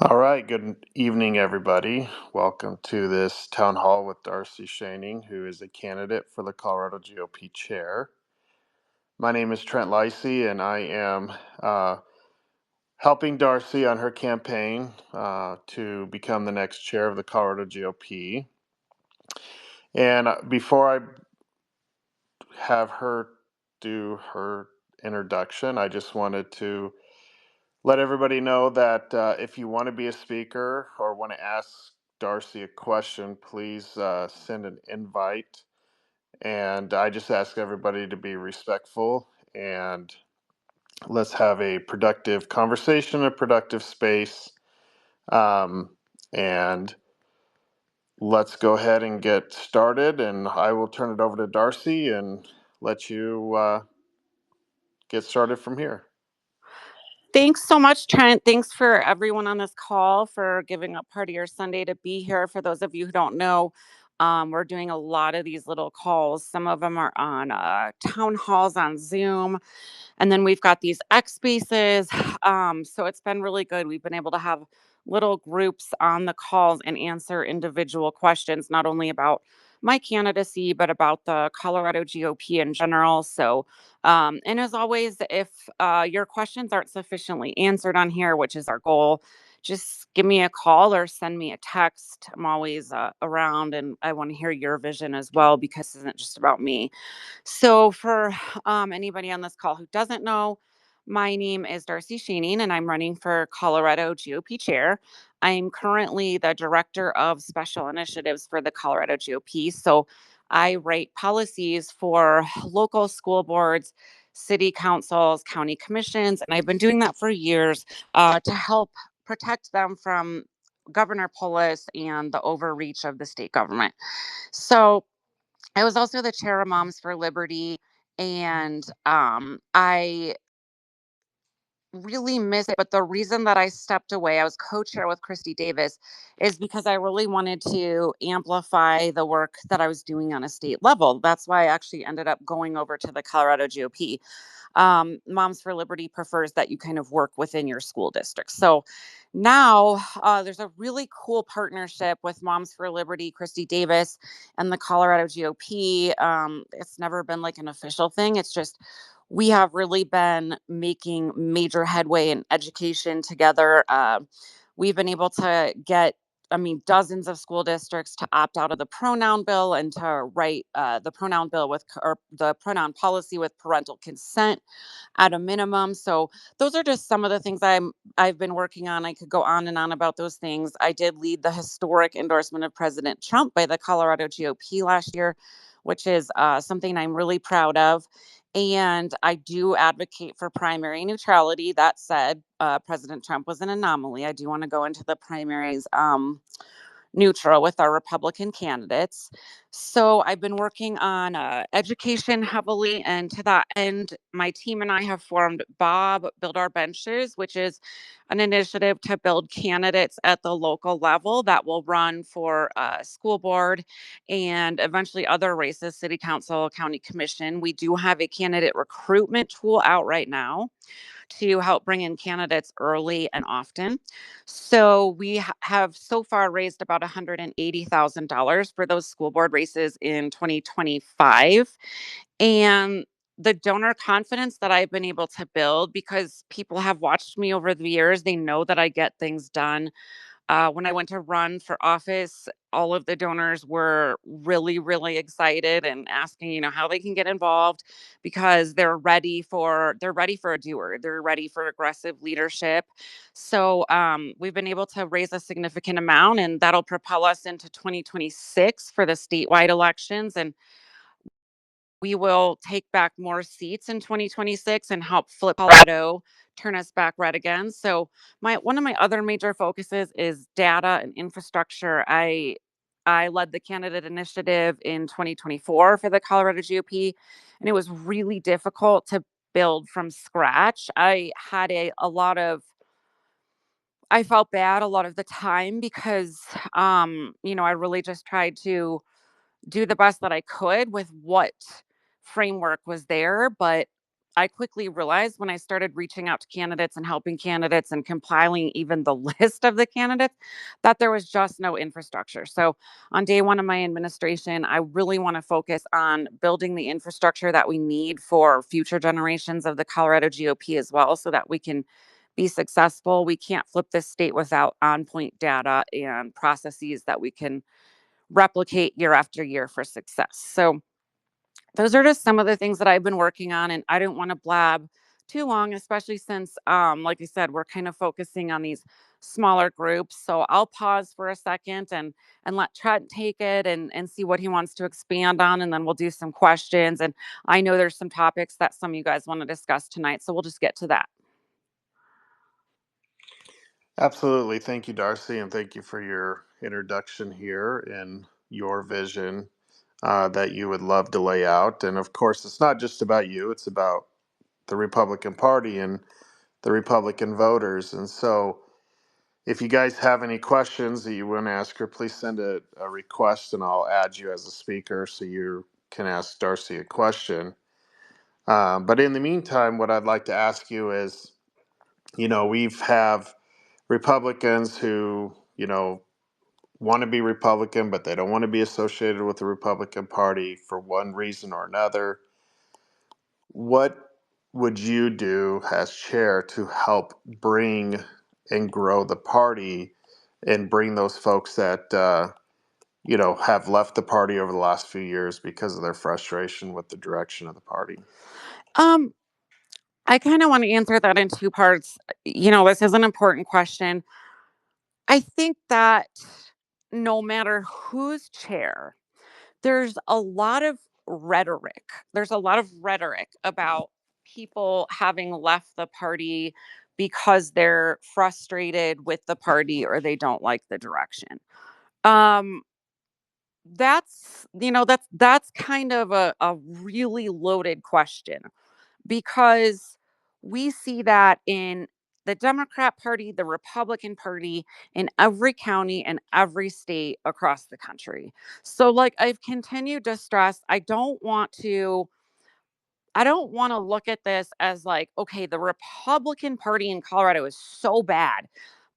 All right, good evening, everybody. Welcome to this town hall with Darcy Schoening, who is a candidate for the Colorado GOP Chair. My name is Trent Lacey, and I am helping Darcy on her campaign to become the next chair of the Colorado GOP. And before I have her do her introduction, I just wanted to let everybody know that if you want to be a speaker or want to ask Darcy a question, please send an invite. And I just ask everybody to be respectful and let's have a productive conversation, a productive space. Um, and let's go ahead and get started. And I will turn it over to Darcy and let you get started from here. Thanks so much, Trent. Thanks for everyone on this call for giving up part of your Sunday to be here. For those of you who don't know, we're doing a lot of these little calls. Some of them are on town halls on Zoom, and then we've got these X spaces. So it's been really good. We've been able to have little groups on the calls and answer individual questions, not only about my candidacy, but about the Colorado GOP in general. So, and as always, if your questions aren't sufficiently answered on here, which is our goal, just give me a call or send me a text. I'm always around, and I want to hear your vision as well, because it isn't just about me. So, for anybody on this call who doesn't know, my name is Darcy Schoening, and I'm running for Colorado GOP Chair. I'm currently the Director of Special Initiatives for the Colorado GOP. So, I write policies for local school boards, city councils, county commissions, and I've been doing that for years to help protect them from Governor Polis and the overreach of the state government. So, I was also the chair of Moms for Liberty, and I really miss it. But the reason that I stepped away, I was co-chair with Christy Davis, is because I really wanted to amplify the work that I was doing on a state level. That's why I actually ended up going over to the Colorado GOP. Moms for Liberty prefers that you kind of work within your school district. So now there's a really cool partnership with Moms for Liberty, Christy Davis, and the Colorado GOP. It's never been like an official thing. It's just we have really been making major headway in education together. We've been able to get, I mean, dozens of school districts to opt out of the pronoun bill and to write the pronoun bill with, or the pronoun policy with parental consent at a minimum. So those are just some of the things I've been working on. I could go on and on about those things. I did lead the historic endorsement of President Trump by the Colorado GOP last year, which is something I'm really proud of. And I do advocate for primary neutrality. That said, President Trump was an anomaly. I do want to go into the primaries neutral with our Republican candidates. So I've been working on education heavily. And to that end, my team and I have formed Bob Build Our Benches, which is an initiative to build candidates at the local level that will run for school board and eventually other races, city council, county commission. We do have a candidate recruitment tool out right now to help bring in candidates early and often. So we have so far raised about $180,000 for those school board races in 2025. And the donor confidence that I've been able to build, because people have watched me over the years, they know that I get things done. When I went to run for office, all of the donors were really, really excited and asking, how they can get involved, because they're ready for a doer. They're ready for aggressive leadership. So we've been able to raise a significant amount, and that'll propel us into 2026 for the statewide elections. And we will take back more seats in 2026 and help flip Colorado, turn us back red again. So my one of my other major focuses is data and infrastructure. I led the candidate initiative in 2024 for the Colorado GOP, and it was really difficult to build from scratch. I had a lot of I felt bad a lot of the time because I really just tried to do the best that I could with what framework was there. But I quickly realized when I started reaching out to candidates and helping candidates and compiling even the list of the candidates that there was just no infrastructure. So, on day one of my administration, I really want to focus on building the infrastructure that we need for future generations of the Colorado GOP as well, so that we can be successful. We can't flip this state without on point data and processes that we can replicate year after year for success. So, those are just some of the things that I've been working on, and I didn't want to blab too long, especially since, like I said, we're kind of focusing on these smaller groups. So I'll pause for a second and let Trent take it and see what he wants to expand on, and then we'll do some questions. And I know there's some topics that some of you guys want to discuss tonight, so we'll just get to that. Absolutely. Thank you, Darcy, and thank you for your introduction here and your vision that you would love to lay out. And of course, it's not just about you, it's about the Republican Party and the Republican voters. And so, if you guys have any questions that you want to ask her, please send a request and I'll add you as a speaker so you can ask Darcy a question. But in the meantime, what I'd like to ask you is, we've have Republicans who, want to be Republican, but they don't want to be associated with the Republican Party for one reason or another. What would you do as chair to help bring and grow the party and bring those folks that, have left the party over the last few years because of their frustration with the direction of the party? Um, I kind of want to answer that in two parts. This is an important question. I think that no matter who's chair, there's a lot of rhetoric. There's a lot of rhetoric about people having left the party because they're frustrated with the party or they don't like the direction. Um that's kind of a really loaded question, because we see that in the Democrat Party, the Republican Party, in every county and every state across the country. So, like I've continued to stress, I don't want to look at this as like, okay, the Republican Party in Colorado is so bad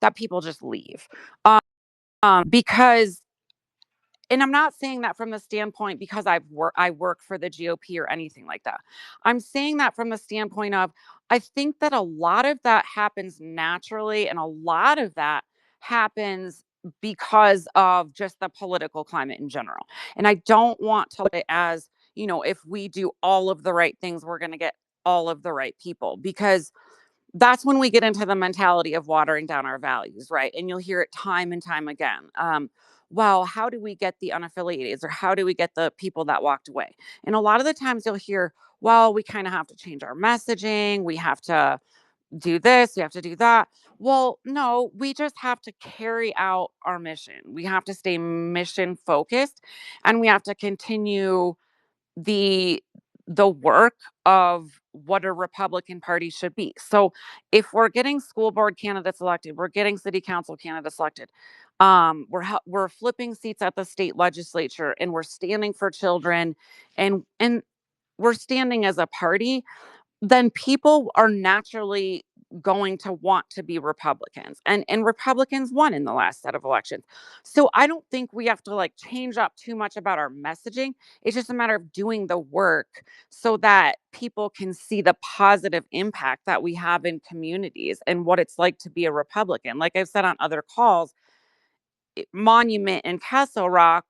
that people just leave. Because and I'm not saying that from the standpoint because I work for the GOP or anything like that. I'm saying that from the standpoint of, I think that a lot of that happens naturally and a lot of that happens because of just the political climate in general. And I don't want to look at it as, if we do all of the right things, we're going to get all of the right people, because that's when we get into the mentality of watering down our values, right? And you'll hear it time and time again. Well, how do we get the unaffiliated, or how do we get the people that walked away? And a lot of the times you'll hear, well, we kind of have to change our messaging. We have to do this. We have to do that. Well, no, we just have to carry out our mission. We have to stay mission focused, and we have to continue the the work of what a Republican Party should be. So if we're getting school board candidates elected, we're getting city council candidates elected, we're flipping seats at the state legislature, and we're standing for children, and we're standing as a party, then people are naturally going to want to be Republicans. And Republicans won in the last set of elections. So I don't think we have to like change up too much about our messaging. It's just a matter of doing the work so that people can see the positive impact that we have in communities and what it's like to be a Republican. Like I've said on other calls, Monument and Castle Rock,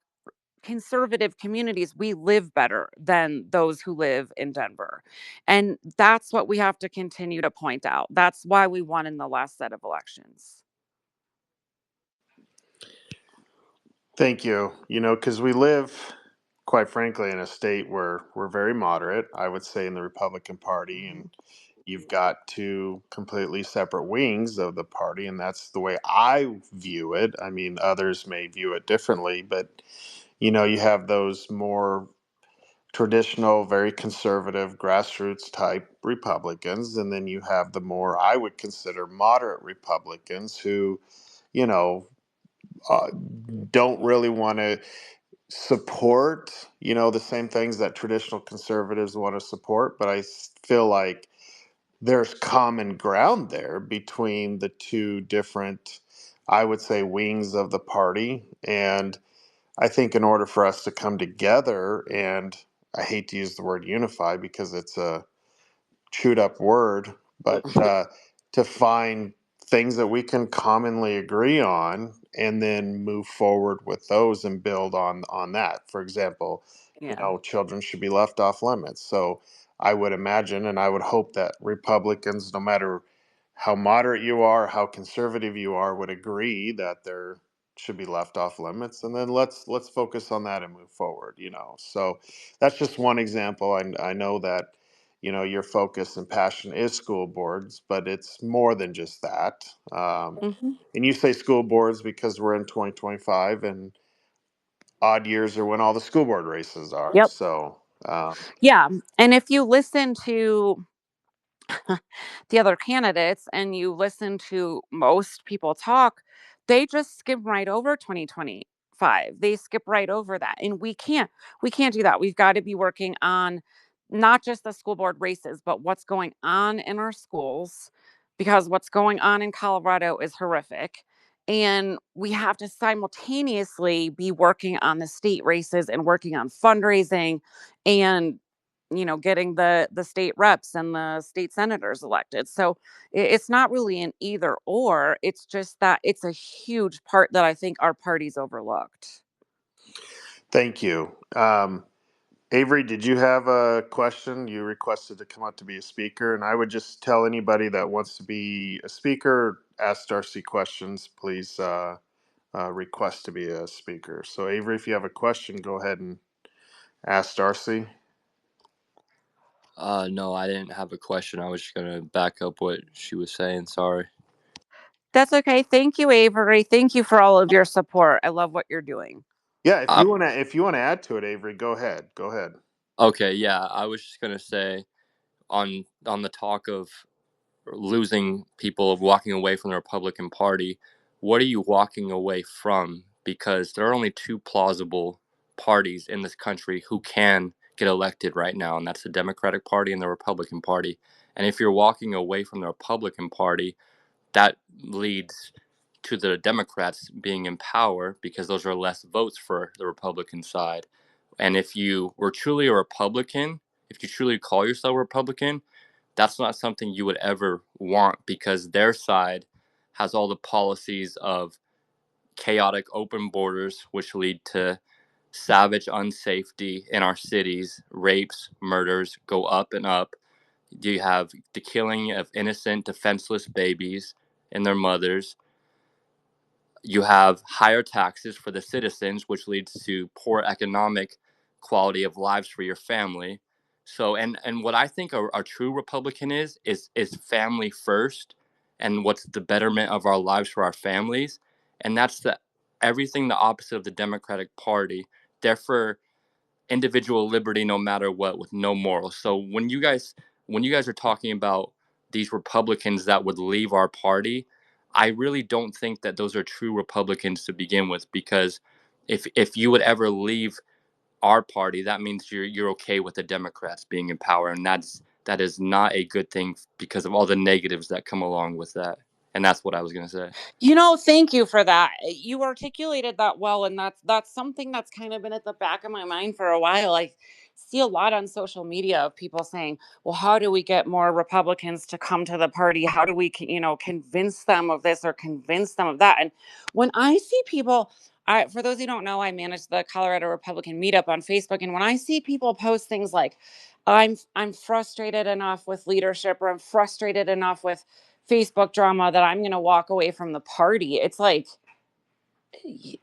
conservative communities, we live better than those who live in Denver. And that's what we have to continue to point out. That's why we won in the last set of elections. Thank you. Because we live, quite frankly, in a state where we're very moderate, I would say, in the Republican Party. And Mhm. you've got two completely separate wings of the party. And that's the way I view it. I mean, others may view it differently, but, you have those more traditional, very conservative, grassroots type Republicans. And then you have the more I would consider moderate Republicans who, you know, uh, don't really want to support, the same things that traditional conservatives want to support, but feel like there's common ground there between the two different, I would say, wings of the party. And I think in order for us to come together, and I hate to use the word unify because it's a chewed up word, but to find things that we can commonly agree on and then move forward with those and build on that. For example, Yeah. children should be left off limits. So I would imagine and I would hope that Republicans, no matter how moderate you are, how conservative you are, would agree that there should be left off limits, and then let's focus on that and move forward. So that's just one example. I know that your focus and passion is school boards, but it's more than just that. Hmm. And you say school boards because we're in 2025 and odd years are when all the school board races are. Yep. So Yeah. And if you listen to the other candidates and you listen to most people talk, they just skim right over 2025. They skip right over that. And we can't do that. We've got to be working on not just the school board races, but what's going on in our schools, because what's going on in Colorado is horrific. And we have to simultaneously be working on the state races and working on fundraising and getting the state reps and the state senators elected. So it's not really an either or. It's just that it's a huge part that I think our party's overlooked. thank you. Avery, did you have a question? You requested to come out to be a speaker, and I would just tell anybody that wants to be a speaker, ask Darcy questions, please request to be a speaker. So, Avery, if you have a question, go ahead and ask Darcy. No, I didn't have a question. I was just gonna back up what she was saying. Sorry. That's okay. Thank you, Avery. Thank you for all of your support. I love what you're doing. Yeah, Uh, if you want to add to it, Avery, go ahead. Go ahead. okay, yeah, I was just gonna say on the talk of losing people of walking away from the Republican Party, what are you walking away from? Because there are only two plausible parties in this country who can get elected right now, and that's the Democratic Party and the Republican Party. And if you're walking away from the Republican Party, that leads to the Democrats being in power because those are less votes for the Republican side. And if you were truly a Republican, if you truly call yourself a Republican, that's not something you would ever want because their side has all the policies of chaotic open borders, which lead to savage unsafety in our cities, rapes, murders go up and up. You have the killing of innocent, defenseless babies and their mothers. You have higher taxes for the citizens, which leads to poor economic quality of lives for your family. So, and what I think a true Republican is family first, and what's the betterment of our lives for our families, and that's the everything the opposite of the Democratic Party. Therefore, individual liberty no matter what with no morals. So when you guys are talking about these Republicans that would leave our party, I really don't think that those are true Republicans to begin with because if you would ever leave our party, that means you're okay with the Democrats being in power, and that is not a good thing because of all the negatives that come along with that. And that's what I was going to say. Thank you for that. You articulated that well, and that's something that's kind of been at the back of my mind for a while. I see a lot on social media of people saying, "Well, how do we get more Republicans to come to the party? How do we, convince them of this or convince them of that?" And when I see people, for those who don't know, I manage the Colorado Republican Meetup on Facebook, and when I see people post things like, "I'm frustrated enough with leadership," or "I'm frustrated enough with Facebook drama that I'm going to walk away from the party." It's like,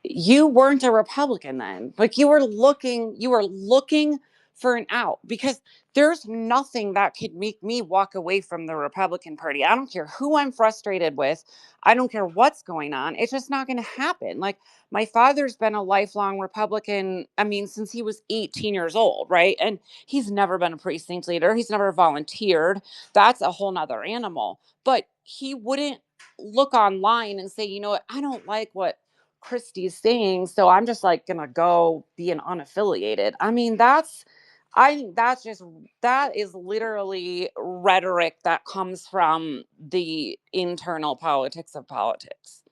you weren't a Republican then. Like, you were looking for an out, because there's nothing that could make me walk away from the Republican Party. I don't care who I'm frustrated with. I don't care what's going on. It's just not going to happen. Like, my father's been a lifelong Republican, I mean, since he was 18 years old, right? And he's never been a precinct leader. He's never volunteered. That's a whole nother animal. But he wouldn't look online and say, "You know what? I don't like what Christie's saying, so I'm just like gonna go be an unaffiliated. I mean, that is literally rhetoric that comes from the internal politics of politics.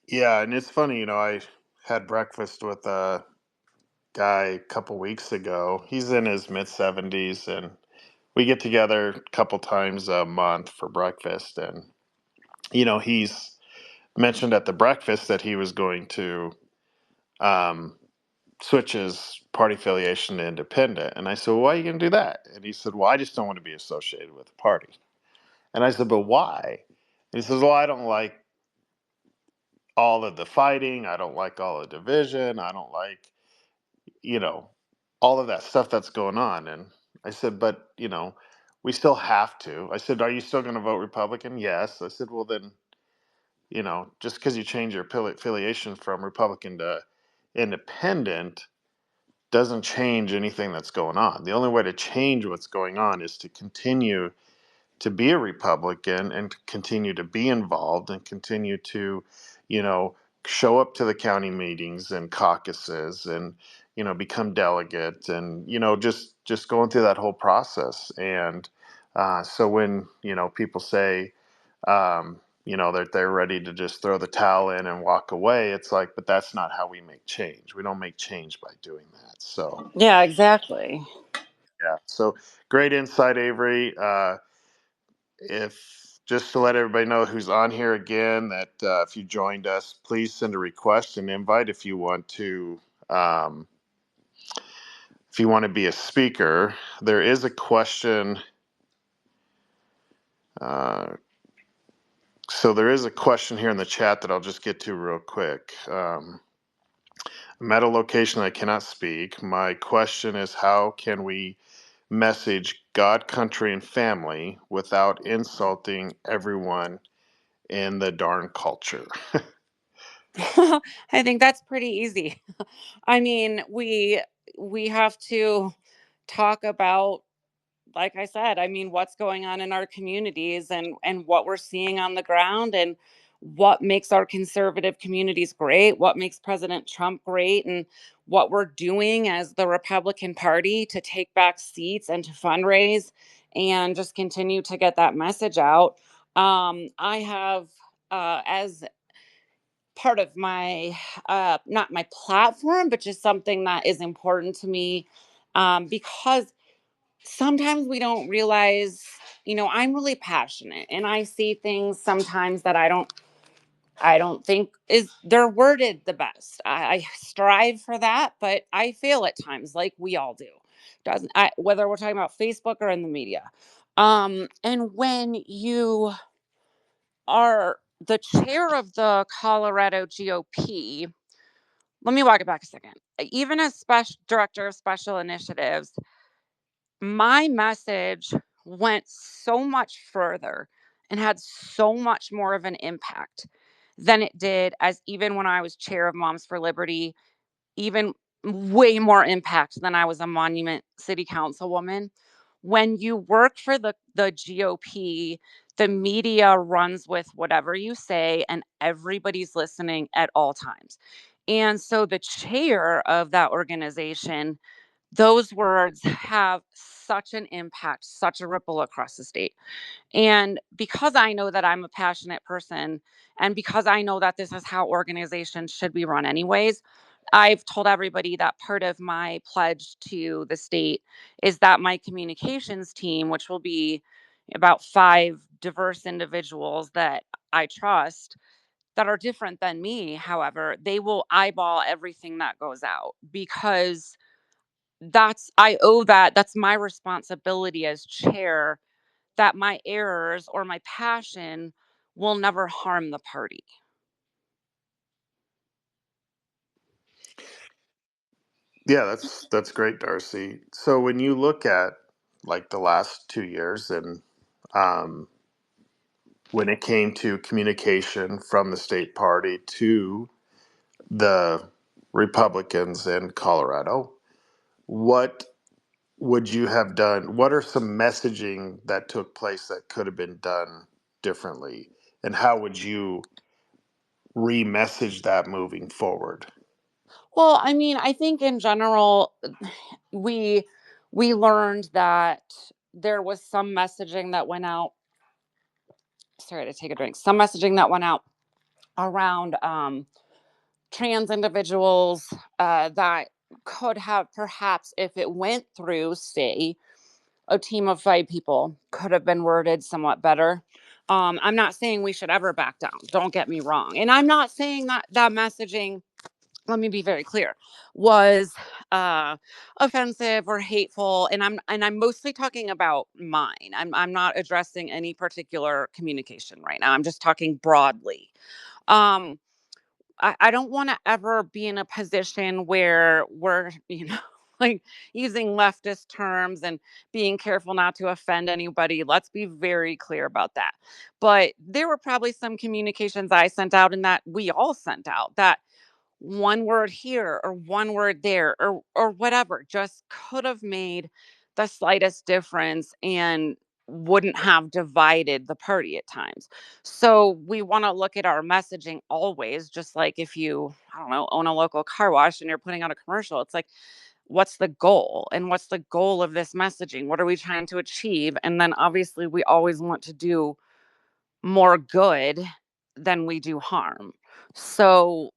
Yeah, and it's funny, I had breakfast with a guy a couple weeks ago. He's in his mid 70s, and we get together a couple times a month for breakfast. And, he's mentioned at the breakfast that he was going to um, switch his party affiliation to independent. And I said, well, why are you going to do that? And he said, well, I just don't want to be associated with the party. And I said, but why? And he says, well, I don't like all of the fighting. I don't like all the division. I don't like, you know, all of that stuff that's going on. And I said, but, we still have to. I said, are you still going to vote Republican? Yes. I said, well, then, just because you change your affiliation from Republican to independent doesn't change anything that's going on. The only way to change what's going on is to continue to be a Republican and continue to be involved and continue to, you know, show up to the county meetings and caucuses and, become delegate and, just going through that whole process. And so when, people say, that they're ready to just throw the towel in and walk away, it's like, but that's not how we make change. We don't make change by doing that. So, Yeah, exactly. yeah. So great insight, Avery. If just to let everybody know who's on here again, that if you joined us, please send a request and invite if you want to. Um, if you want to be a speaker, there is a question. So there is a question here in the chat that I'll just get to real quick. I'm at a location I cannot speak. My question is, how can we message God, country, and family without insulting everyone in the darn culture? I think that's pretty easy. I mean, we have to talk about, like I said, I mean, what's going on in our communities and what we're seeing on the ground and what makes our conservative communities great, what makes President Trump great, and what we're doing as the Republican Party to take back seats and to fundraise and just continue to get that message out. I have, as part of my not my platform, but just something that is important to me, because sometimes we don't realize, I'm really passionate and I see things sometimes that I don't think is they're worded the best. I strive for that, but I fail at times, like we all do. Doesn't whether we're talking about Facebook or in the media. And when you are the chair of the Colorado GOP, let me walk it back a second. Even as special director of special initiatives, my message went so much further and had so much more of an impact than it did as even when I was chair of Moms for Liberty, even way more impact than I was a Monument City Councilwoman. When you work for the GOP, the media runs with whatever you say and everybody's listening at all times. And so the chair of that organization, those words have such an impact, such a ripple across the state. And because I know that I'm a passionate person, and because I know that this is how organizations should be run, anyways, I've told everybody that part of my pledge to the state is that my communications team, which will be about 5 diverse individuals that I trust, that are different than me, however, they will eyeball everything that goes out, because I owe that's my responsibility as chair, that my errors or my passion will never harm the party. Yeah, that's great, Darcy. So when you look at like the last 2 years and um, when it came to communication from the state party to the Republicans in Colorado, what would you have done? What are some messaging that took place that could have been done differently and how would you re-message that moving forward? Well, I mean, I think in general, we we learned that there was some messaging that went out. Sorry to take a drink. Some messaging that went out around trans individuals that could have perhaps, if it went through, say, a team of 5 people, could have been worded somewhat better. I'm not saying we should ever back down. Don't get me wrong. And I'm not saying that that messaging, let me be very clear, was uh offensive or hateful, and I'm mostly talking about mine. I'm not addressing any particular communication right now. I'm just talking broadly. um I don't want to ever be in a position where we're, like, using leftist terms and being careful not to offend anybody. Let's be very clear about that. But there were probably some communications I sent out and that we all sent out, that one word here or one word there or whatever just could have made the slightest difference and wouldn't have divided the party at times. So we want to look at our messaging always, just like if you, I don't know, own a local car wash and you're putting out a commercial, it's like, what's the goal? And what's the goal of this messaging? What are we trying to achieve? And then obviously we always want to do more good than we do harm. So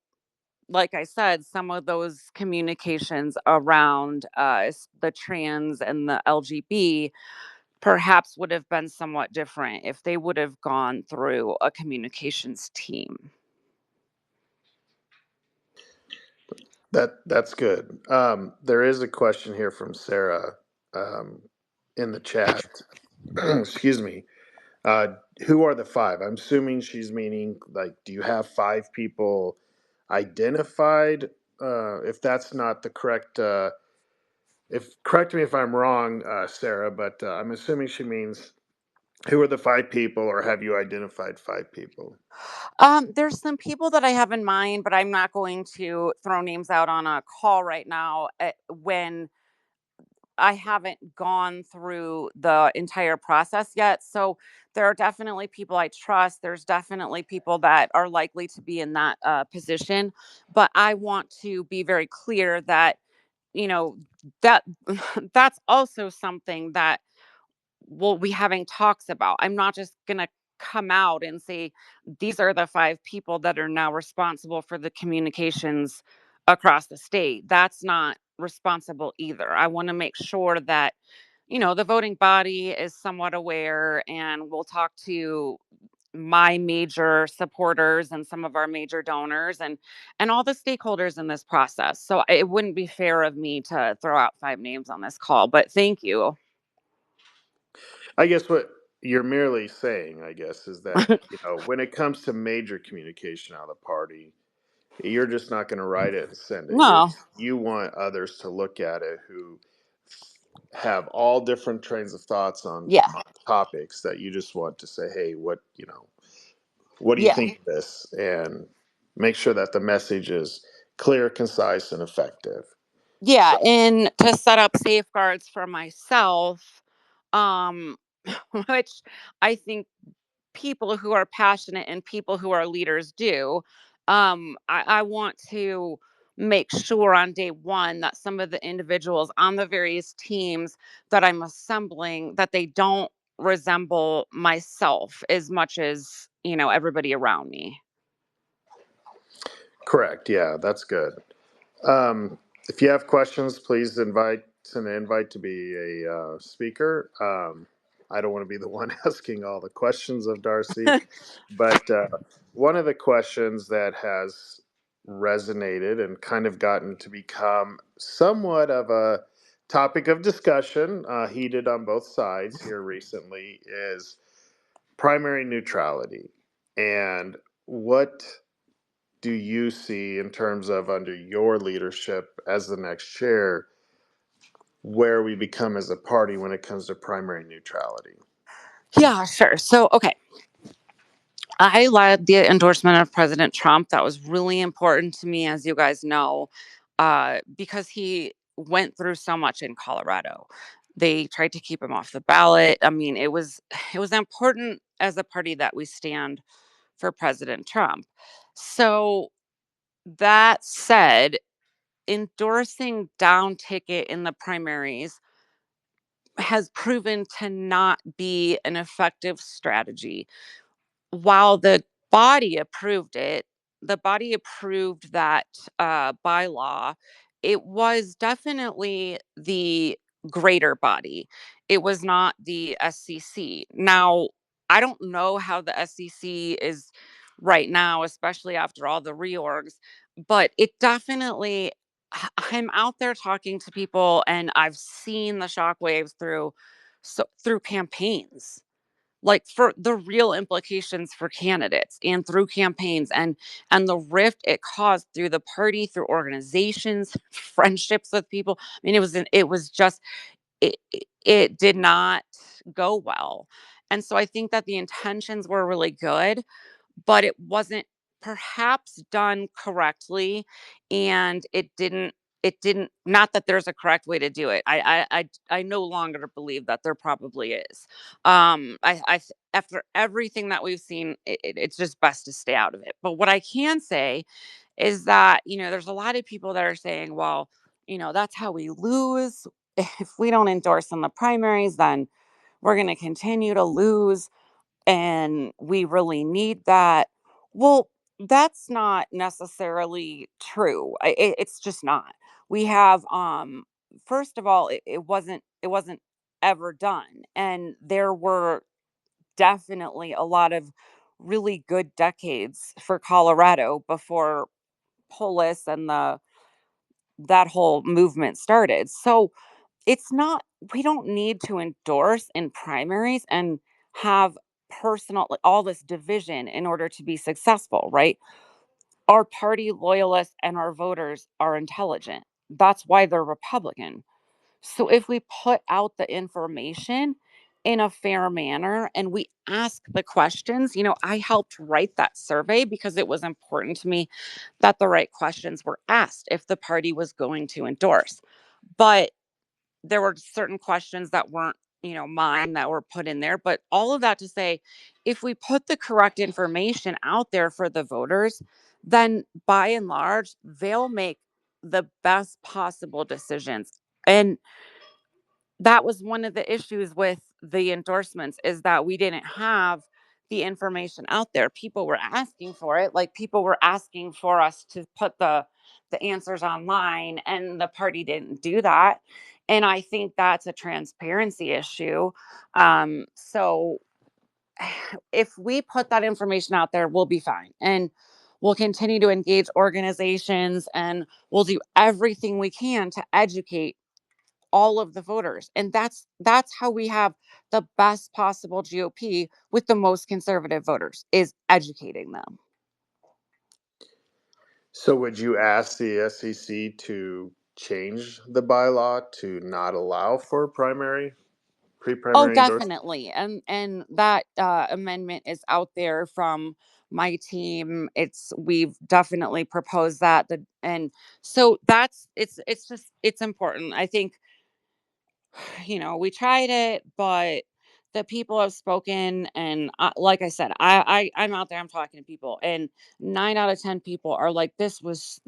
like I said, some of those communications around the trans and the LGB perhaps would have been somewhat different if they would have gone through a communications team. That's good. There is a question here from Sarah um, in the chat. Excuse me. Uh, who are the 5? I'm assuming she's meaning, like, do you have 5 people identified? If that's not the correct, if correct me if I'm wrong, Sarah, but I'm assuming she means who are the 5 people, or have you identified 5 people? There's some people that I have in mind, but I'm not going to throw names out on a call right now, when I haven't gone through the entire process yet. So there are definitely people I trust. There's definitely people that are likely to be in that position. But I want to be very clear that, you know, that that's also something that we'll be having talks about. I'm not just going to come out and say, these are the 5 people that are now responsible for the communications across the state. That's not responsible either. I want to make sure that, the voting body is somewhat aware, and we'll talk to my major supporters and some of our major donors and all the stakeholders in this process. So it wouldn't be fair of me to throw out 5 names on this call, but thank you. I guess what you're merely saying, I guess, is that, when it comes to major communication out of the party, you're just not going to write it and send it. No. You want others to look at it who have all different trains of thoughts Yeah. on topics, that you just want to say, hey, what do you Yeah. think of this? And make sure that the message is clear, concise, and effective. Yeah, So, and to set up safeguards for myself, um, which I think people who are passionate and people who are leaders do. I want to make sure on day one that some of the individuals on the various teams that I'm assembling, that they don't resemble myself as much as, everybody around me. correct. Yeah, that's good. Um, if you have questions, please send an invite to be a speaker. I don't want to be the one asking all the questions of Darcy, but one of the questions that has resonated and kind of gotten to become somewhat of a topic of discussion, heated on both sides here recently, is primary neutrality. And what do you see in terms of, under your leadership as the next chair, where we become as a party when it comes to primary neutrality? Yeah, sure. So, okay. I led the endorsement of President Trump. That was really important to me, as you guys know, because he went through so much in Colorado. They tried to keep him off the ballot. I mean, it was important as a party that we stand for President Trump. So that said, endorsing down ticket in the primaries has proven to not be an effective strategy. While the body approved that bylaw, it was definitely the greater body. It was not the SCC. Now, I don't know how the SCC is right now, especially after all the reorgs, but it definitely, I'm out there talking to people and I've seen the shockwaves through campaigns, like for the real implications for candidates and through campaigns, and the rift it caused through the party, through organizations, friendships with people. I mean, it was just, it did not go well. And so I think that the intentions were really good, but it wasn't perhaps done correctly, and it didn't, not that there's a correct way to do it. I no longer believe that there probably is. After everything that we've seen, it's just best to stay out of it. But what I can say is that, there's a lot of people that are saying, well, that's how we lose. If we don't endorse in the primaries, then we're going to continue to lose, and we really need that. Well, that's not necessarily true. It's just not. We have, first of all, it wasn't ever done, and there were definitely a lot of really good decades for Colorado before Polis and the that whole movement started. So it's not, we don't need to endorse in primaries and have personal, like, all this division in order to be successful, right? Our party loyalists and our voters are intelligent. That's why they're Republican. So if we put out the information in a fair manner and we ask the questions, I helped write that survey because it was important to me that the right questions were asked if the party was going to endorse. But there were certain questions that weren't, mine, that were put in there. But all of that to say, if we put the correct information out there for the voters, then by and large, they'll make the best possible decisions. And that was one of the issues with the endorsements, is that we didn't have the information out there. People were asking for it, like people were asking for us to put the answers online, and the party didn't do that. And I think that's a transparency issue. So if we put that information out there, we'll be fine, and we'll continue to engage organizations, and we'll do everything we can to educate all of the voters. And that's how we have the best possible GOP with the most conservative voters, is educating them. So would you ask the SEC to change the bylaw to not allow for Oh, pre-primary endorsement? definitely. And that amendment is out there from my team. We've definitely proposed that. And so it's important. I think, we tried it, but the people have spoken, and like I said, I'm out there, I'm talking to people, and 9 out of 10 people are like, this was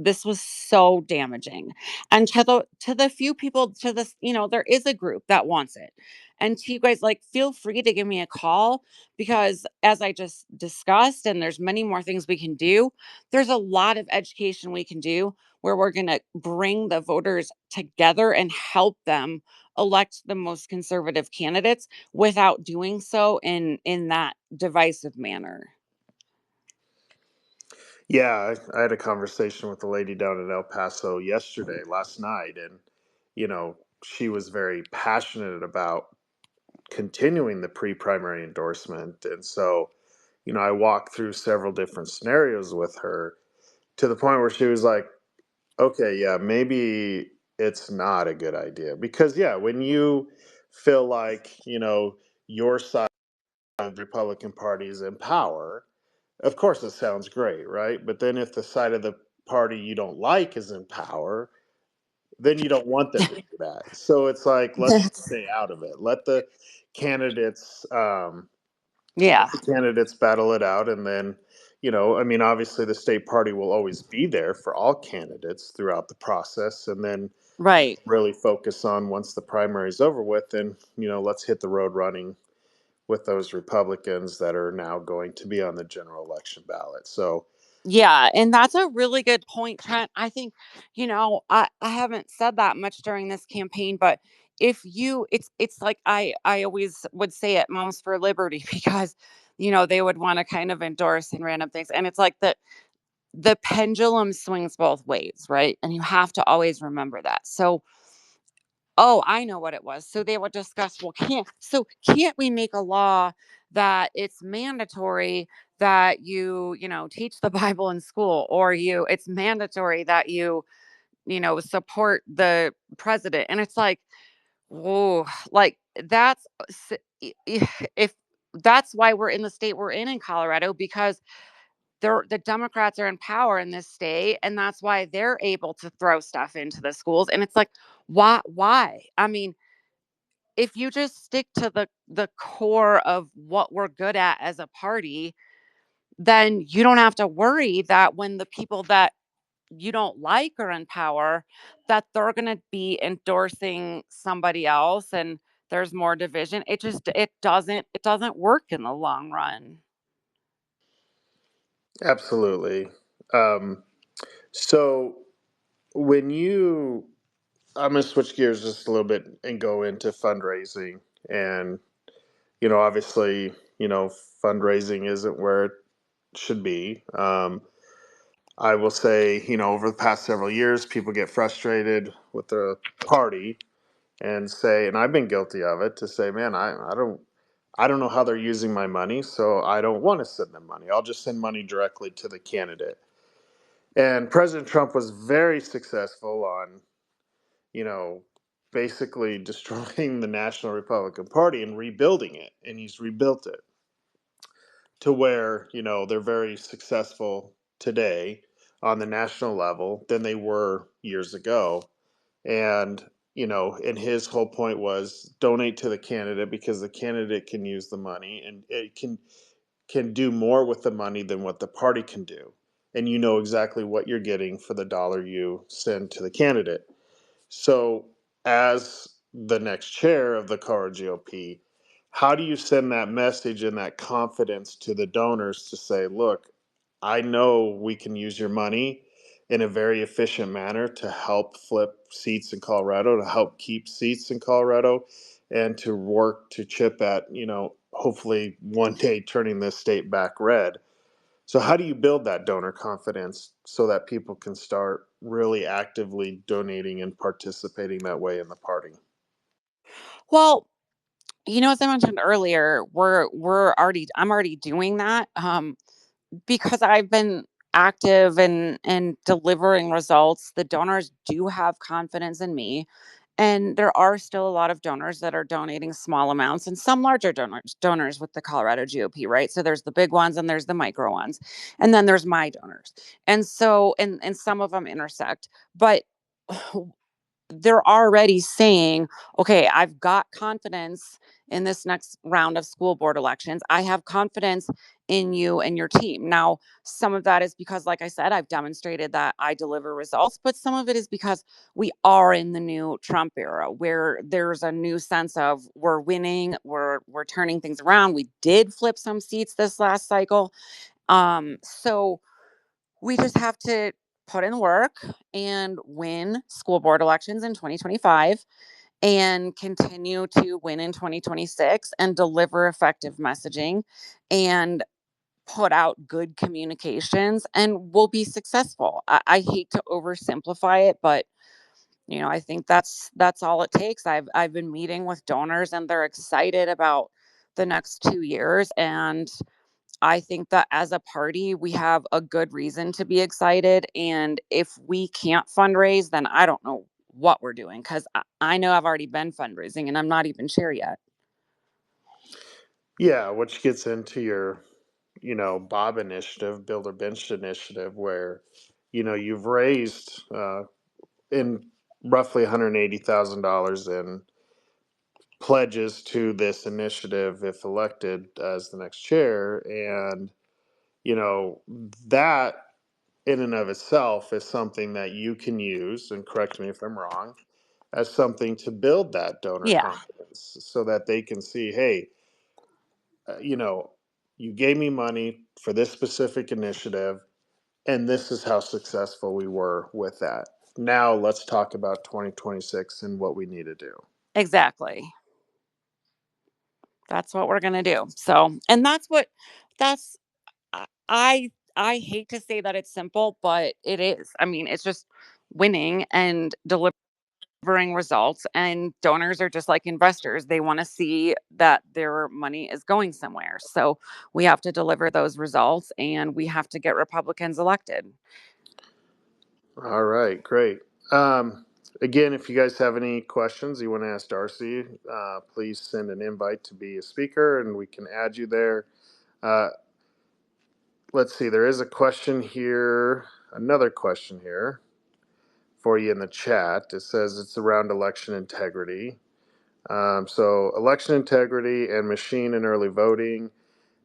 so damaging. And to the few people, to this, there is a group that wants it. And to you guys, like, feel free to give me a call, because as I just discussed, and there's many more things we can do, there's a lot of education we can do, where we're going to bring the voters together and help them elect the most conservative candidates without doing so in that divisive manner. Yeah, I had a conversation with a lady down in El Paso last night, and she was very passionate about continuing the pre-primary endorsement. And so, I walked through several different scenarios with her, to the point where she was like, okay, yeah, maybe it's not a good idea. Because, yeah, when you feel like, your side of the Republican Party is in power, of course it sounds great, right? But then if the side of the party you don't like is in power, then you don't want them to do that. So it's like, let's just That's stay out of it. Candidates, yeah. let the candidates battle it out, and then I mean, obviously the state party will always be there for all candidates throughout the process, and then Right. really focus on once the primary is over with, then, let's hit the road running with those Republicans that are now going to be on the general election ballot. So, Yeah, and that's a really good point, Trent. I think, I haven't said that much during this campaign, but if you it's like I always would say it, Moms for Liberty, because they would want to kind of endorse and random things. And it's like the pendulum swings both ways, right? And you have to always remember that. So, oh, I know what it was. So they would discuss, well, can't we make a law that it's mandatory that you teach the Bible in school, or it's mandatory that support the president. And it's like, whoa, like if that's why we're in the state we're in Colorado, because the Democrats are in power in this state, and that's why they're able to throw stuff into the schools. And it's like, why? I mean, if you just stick to the core of what we're good at as a party, then you don't have to worry that when the people that you don't like are in power, that they're going to be endorsing somebody else, and there's more division. It doesn't work in the long run. absolutely. Um, so when I'm going to switch gears just a little bit and go into fundraising. And, obviously, fundraising isn't where it should be. I will say, over the past several years, people get frustrated with the party and say, and I've been guilty of it, to say, man, I don't know how they're using my money, so I don't want to send them money. I'll just send money directly to the candidate. And President Trump was very successful on, you know, basically destroying the National Republican Party and rebuilding it. And he's rebuilt it to where, they're very successful today on the national level than they were years ago. And, and his whole point was donate to the candidate, because the candidate can use the money and it can do more with the money than what the party can do. And you know exactly what you're getting for the dollar you send to the candidate. So, as the next chair of the Colorado GOP, how do you send that message and that confidence to the donors to say, look, I know we can use your money in a very efficient manner to help flip seats in Colorado, to help keep seats in Colorado, and to work to chip at, hopefully one day turning this state back red. So, how do you build that donor confidence so that people can start really actively donating and participating that way in the party? Well, as I mentioned earlier, I'm already doing that. Because I've been active and delivering results, the donors do have confidence in me. And there are still a lot of donors that are donating small amounts, and some larger donors with the Colorado GOP, right? So there's the big ones and there's the micro ones. And then there's my donors. And so and some of them intersect. But they're already saying, okay, I've got confidence in this next round of school board elections. I have confidence in you and your team. Now, some of that is because, like I said, I've demonstrated that I deliver results, but some of it is because we are in the new Trump era, where there's a new sense of we're winning, we're turning things around. We did flip some seats this last cycle. So we just have to put in work and win school board elections in 2025, and continue to win in 2026 and deliver effective messaging and put out good communications, and we'll be successful. I hate to oversimplify it, but I think that's all it takes. I've been meeting with donors, and they're excited about the next 2 years, and I think that as a party, we have a good reason to be excited. And if we can't fundraise, then I don't know what we're doing, because I know I've already been fundraising and I'm not even sure yet. Yeah, which gets into your, Bob initiative, Builder Bench initiative, where, you've raised in roughly $180,000 in pledges to this initiative if elected as the next chair. And that in and of itself is something that you can use, and correct me if I'm wrong, as something to build that donor Yeah, confidence so that they can see, hey, uh, you know, you gave me money for this specific initiative, and this is how successful we were with that. Now let's talk about 2026 and what we need to do. exactly. That's what we're gonna do. So, and that's I hate to say that it's simple, but it is. I mean, it's just winning and delivering results, and donors are just like investors. They want to see that their money is going somewhere. So, we have to deliver those results and we have to get Republicans elected. All right, great. Um, Again, if you guys have any questions you want to ask Darcy, please send an invite to be a speaker and we can add you there. Uh, let's see, there is a question here, another question here for you in the chat. It says it's around election integrity. So, election integrity and machine and early voting.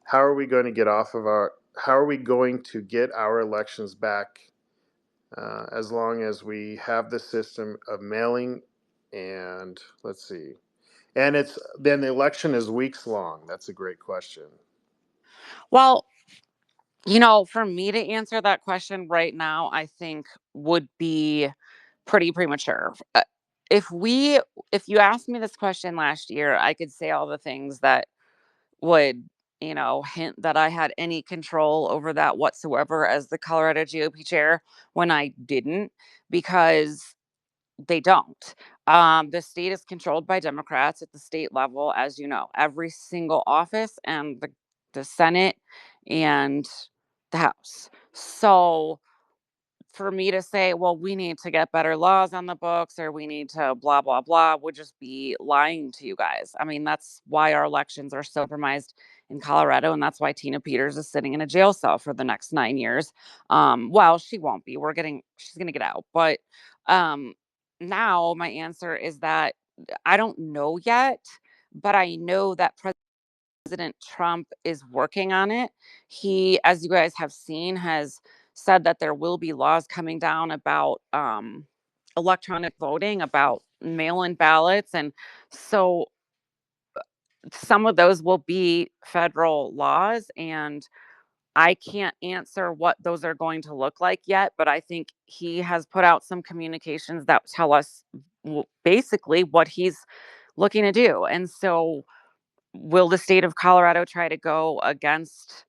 How are we going to get off of our? How are we going to get our elections back as long as we have the system of mailing? And let's see. And it's then the election is weeks long. That's a great question. Well, for me to answer that question right now, I think would be pretty premature. If we if you asked me this question last year, I could say all the things that would, hint that I had any control over that whatsoever as the Colorado GOP chair when I didn't, because they don't. The state is controlled by Democrats at the state level, as you know, every single office and the Senate and the House. So for me to say, well, we need to get better laws on the books or we need to blah, blah, blah would just be lying to you guys. I mean, that's why our elections are so compromised in Colorado. And that's why Tina Peters is sitting in a jail cell for the next 9 years. Well, she won't be. She's going to get out. But now my answer is that I don't know yet, but I know that President Trump is working on it. He, as you guys have seen, has said that there will be laws coming down about electronic voting, about mail in ballots. And so some of those will be federal laws. And I can't answer what those are going to look like yet, but I think he has put out some communications that tell us basically what he's looking to do. And so will the state of Colorado try to go against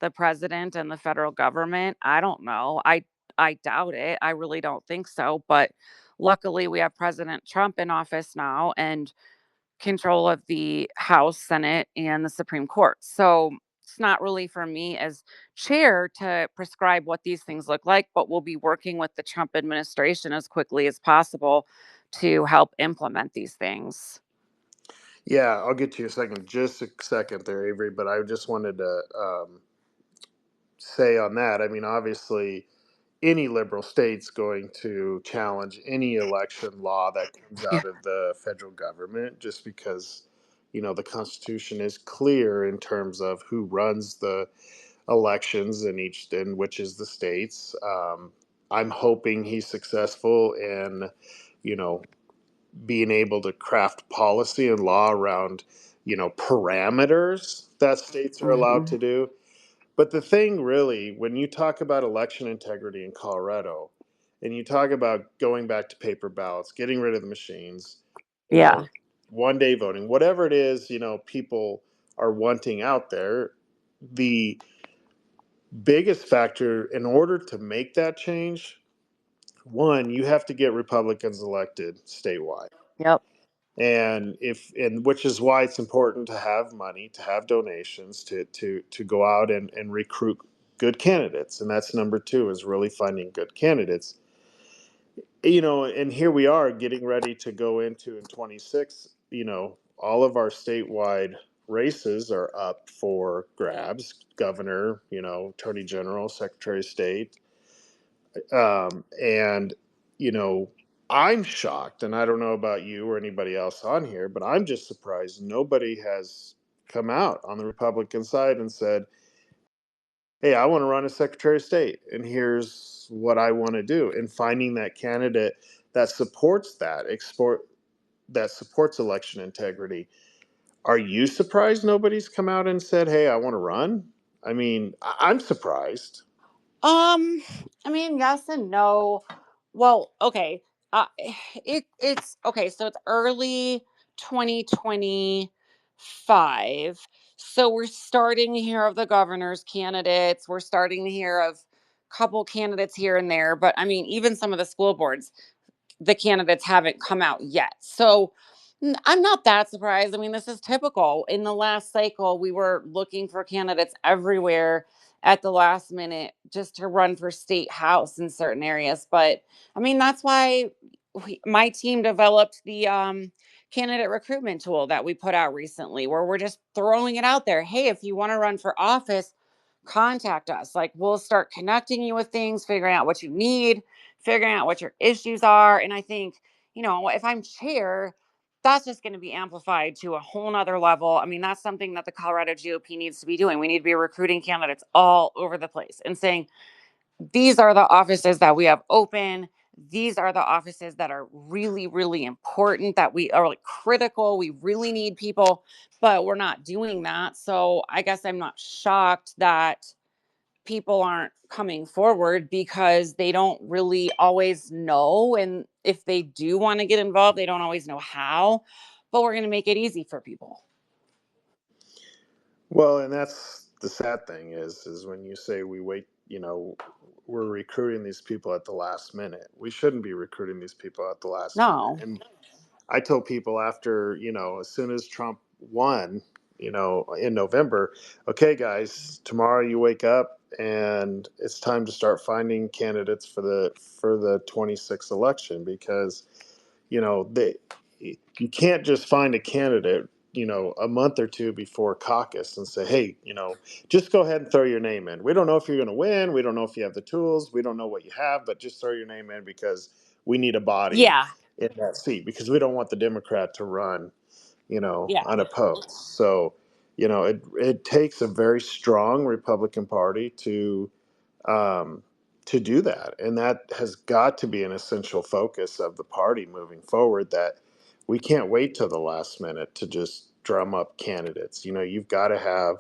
the president and the federal government? I don't know. I doubt it. I really don't think so, but luckily we have President Trump in office now and control of the House, Senate, and the Supreme Court. So it's not really for me as chair to prescribe what these things look like, but we'll be working with the Trump administration as quickly as possible to help implement these things. Yeah, I'll get to you a second, just a second there, Avery. But I just wanted to say on that. I mean, obviously, any liberal state's going to challenge any election law that comes Yeah. out of the federal government just because the constitution is clear in terms of who runs the elections in which is the states. I'm hoping he's successful in you know being able to craft policy and law around parameters that states are allowed Mhm. to do. But the thing really, when you talk about election integrity in Colorado, and you talk about going back to paper ballots, getting rid of the machines, you Yeah. know, 1 day voting, whatever it is, people are wanting out there, the biggest factor in order to make that change, one, you have to get Republicans elected statewide. Yep. And which is why it's important to have money, to have donations, to go out and recruit good candidates. And that's number two, is really finding good candidates. And here we are getting ready to go into in 26. All of our statewide races are up for grabs: governor, attorney general, secretary of state. And you know I'm shocked, and I don't know about you or anybody else on here, but I'm just surprised nobody has come out on the Republican side and said, hey, I want to run as Secretary of State, and here's what I want to do, and finding that candidate that supports that supports election integrity. Are you surprised nobody's come out and said, hey, I want to run? I mean, I'm surprised. I mean, yes and no. Well, okay. Uh, it's okay. So it's early 2025. So we're starting to hear of the governor's candidates. We're starting to hear of a couple candidates here and there. But I mean, even some of the school boards, the candidates haven't come out yet. So I'm not that surprised. I mean, this is typical. In the last cycle, we were looking for candidates everywhere at the last minute just to run for state house in certain areas. But I mean, that's why my team developed the candidate recruitment tool that we put out recently, where we're just throwing it out there. Hey, if you want to run for office, contact us. Like, we'll start connecting you with things, figuring out what you need, figuring out what your issues are. And I think, if I'm chair, that's just going to be amplified to a whole nother level. I mean, that's something that the Colorado GOP needs to be doing. We need to be recruiting candidates all over the place and saying, these are the offices that we have open. These are the offices that are really, really important, that we are like critical. We really need people, but we're not doing that. So I guess I'm not shocked that people aren't coming forward, because they don't really always know. And if they do want to get involved, they don't always know how. But we're going to make it easy for people. Well, and that's the sad thing is when you say we wait, we're recruiting these people at the last minute. We shouldn't be recruiting these people at the last minute. No. And I told people after, as soon as Trump won, in November, okay, guys, tomorrow you wake up and it's time to start finding candidates for the 26th election, because, they you can't just find a candidate, a month or two before caucus and say, hey, just go ahead and throw your name in. We don't know if you're going to win. We don't know if you have the tools. We don't know what you have, but just throw your name in because we need a body Yeah. in that seat, because we don't want the Democrat to run, Yeah. unopposed. So, it takes a very strong Republican Party um, to do that, and that has got to be an essential focus of the party moving forward. That we can't wait till the last minute to just drum up candidates. You've got to have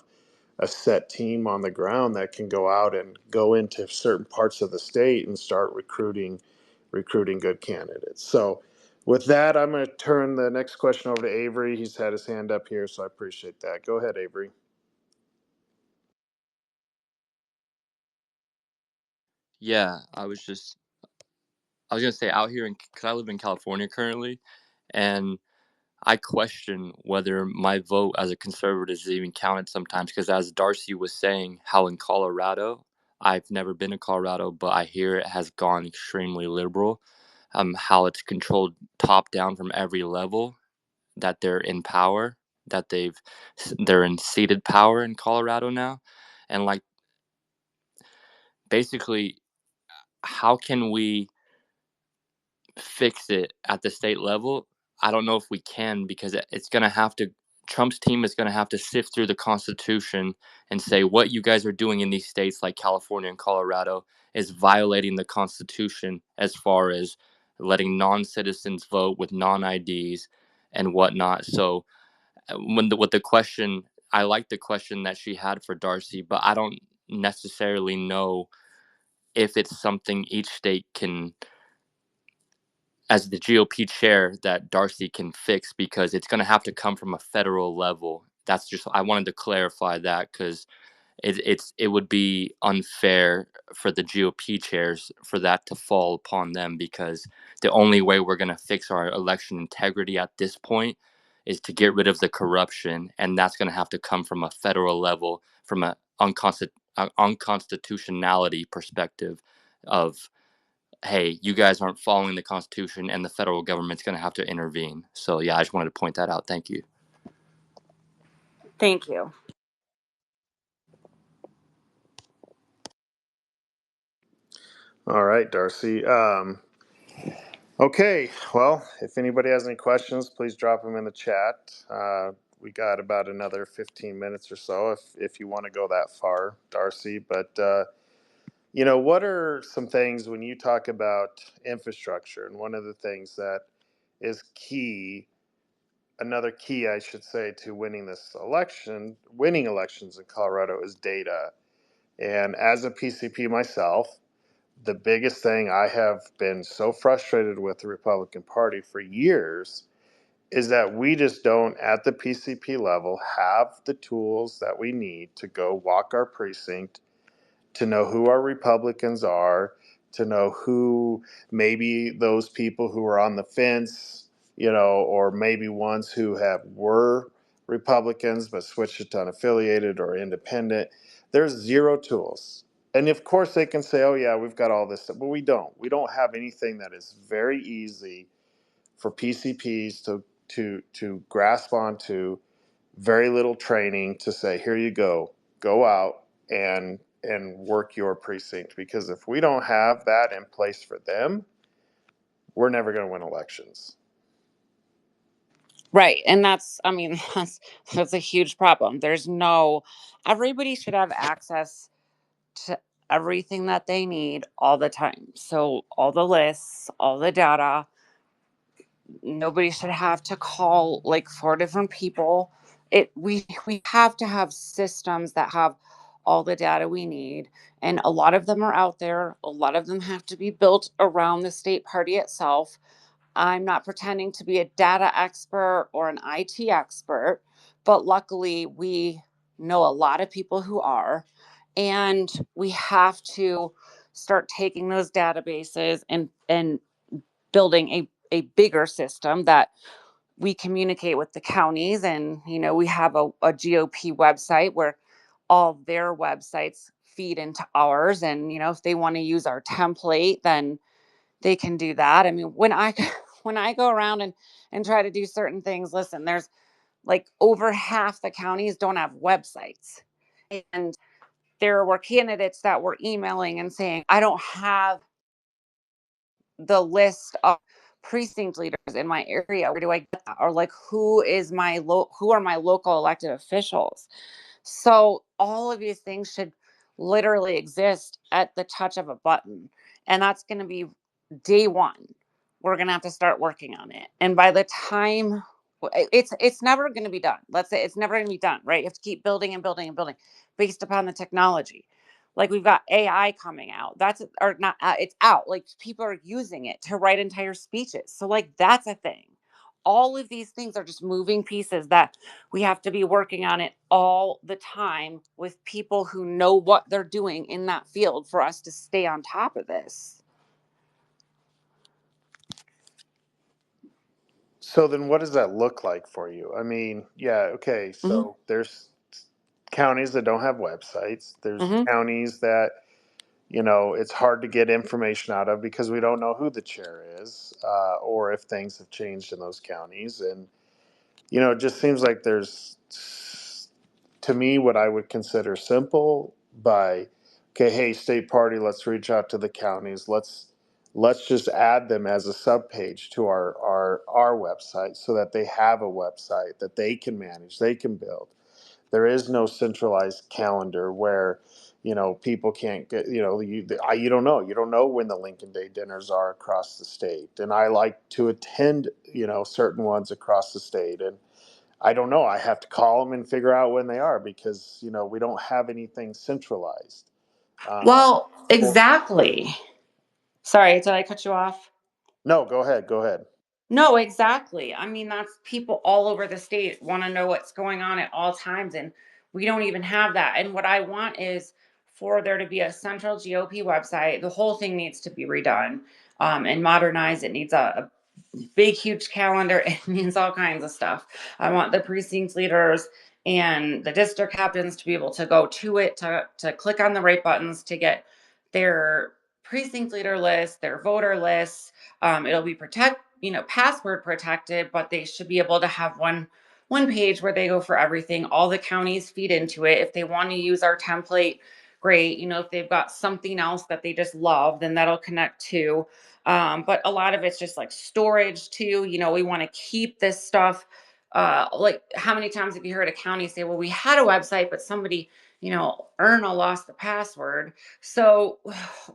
a set team on the ground that can go out and go into certain parts of the state and start recruiting good candidates. So with that, I'm going to turn the next question over to Avery. He's had his hand up here, so I appreciate that. Go ahead, Avery. Yeah, I was gonna say out here because I live in California currently, and I question whether my vote as a conservative is even counted sometimes. Because as Darcy was saying, how in Colorado, I've never been to Colorado, but I hear it has gone extremely liberal. How it's controlled top down from every level, that they're in power, that they're in seated power in Colorado now, and like basically, how can we fix it at the state level? I don't know if we can, because it's going to have to. Trump's team is going to have to sift through the Constitution and say what you guys are doing in these states like California and Colorado is violating the Constitution, as far as letting non-citizens vote with non-IDs and whatnot. So with the question, I like the question that she had for Darcy, but I don't necessarily know if it's something each state can, as the GOP chair, that Darcy can fix, because it's going to have to come from a federal level. That's just, I wanted to clarify that, because it would be unfair for the GOP chairs for that to fall upon them, because the only way we're going to fix our election integrity at this point is to get rid of the corruption, and that's going to have to come from a federal level, from a unconstitutionality perspective of, hey, you guys aren't following the Constitution, and the federal government's going to have to intervene. So yeah, I just wanted to point that out. Thank you. Thank you. All right, Darcy. Okay, well, if anybody has any questions, please drop them in the chat. we got about another 15 minutes or so if you want to go that far, Darcy. But what are some things when you talk about infrastructure? And one of the things that is key, another key, I should say, to winning elections in Colorado is data. And as a PCP myself, the biggest thing I have been so frustrated with the Republican Party for years is that we just don't, at the PCP level, have the tools that we need to go walk our precinct, to know who our Republicans are, to know who maybe those people who are on the fence, or maybe ones who were Republicans but switched it to unaffiliated or independent. There's zero tools. And of course they can say, oh yeah, we've got all this stuff, but we don't. We don't have anything that is very easy for PCPs to grasp onto, very little training to say, here you go out and work your precinct. Because if we don't have that in place for them, we're never going to win elections. Right. And that's, I mean, that's a huge problem. Everybody should have access to everything that they need all the time. So all the lists, all the data, nobody should have to call like 4 different people. We have to have systems that have all the data we need, and a lot of them are out there. A lot of them have to be built around the state party itself. I'm not pretending to be a data expert or an IT expert, but luckily we know a lot of people who are, and we have to start taking those databases and building a bigger system that we communicate with the counties. And we have a GOP website where all their websites feed into ours, and if they want to use our template, then they can do that. I mean, when I when I go around and try to do certain things, listen, there's like over half the counties don't have websites. And there were candidates that were emailing and saying, I don't have the list of precinct leaders in my area. Where do I get that? Or like, who are my local elected officials? So all of these things should literally exist at the touch of a button. And that's going to be day one. We're going to have to start working on it. And by the time it's never going to be done. Let's say it's never going to be done, right? You have to keep building and building and building based upon the technology. Like we've got AI coming out. That's or not. It's out. Like people are using it to write entire speeches. So like that's a thing. All of these things are just moving pieces that we have to be working on it all the time with people who know what they're doing in that field for us to stay on top of this. So then what does that look like for you? I mean, yeah, okay, so there's counties that don't have websites. There's Mm-hmm. counties that, it's hard to get information out of because we don't know who the chair is, or if things have changed in those counties. And, it just seems like there's, to me, what I would consider simple by, okay, hey, state party, let's reach out to the counties. Let's just add them as a subpage to our website so that they have a website that they can manage, they can build. There is no centralized calendar where, people can't get, you don't know when the Lincoln Day dinners are across the state. And I like to attend, certain ones across the state. And I don't know, I have to call them and figure out when they are because, we don't have anything centralized. Well, For exactly. Sorry, did I cut you off? No, go ahead, go ahead. No, exactly. I mean, that's people all over the state want to know what's going on at all times, and we don't even have that. And what I want is for there to be a central GOP website. The whole thing needs to be redone and modernized. It needs a big, huge calendar. It means all kinds of stuff. I want the precinct leaders and the district captains to be able to go to it, to click on the right buttons to get their precinct leader list, their voter lists. It'll be password protected, but they should be able to have one page where they go for everything. All the counties feed into it. If they want to use our template, great. If they've got something else that they just love, then that'll connect to. But a lot of it's just like storage too. We want to keep this stuff like how many times have you heard a county say, well, we had a website, but somebody, Irna lost the password. So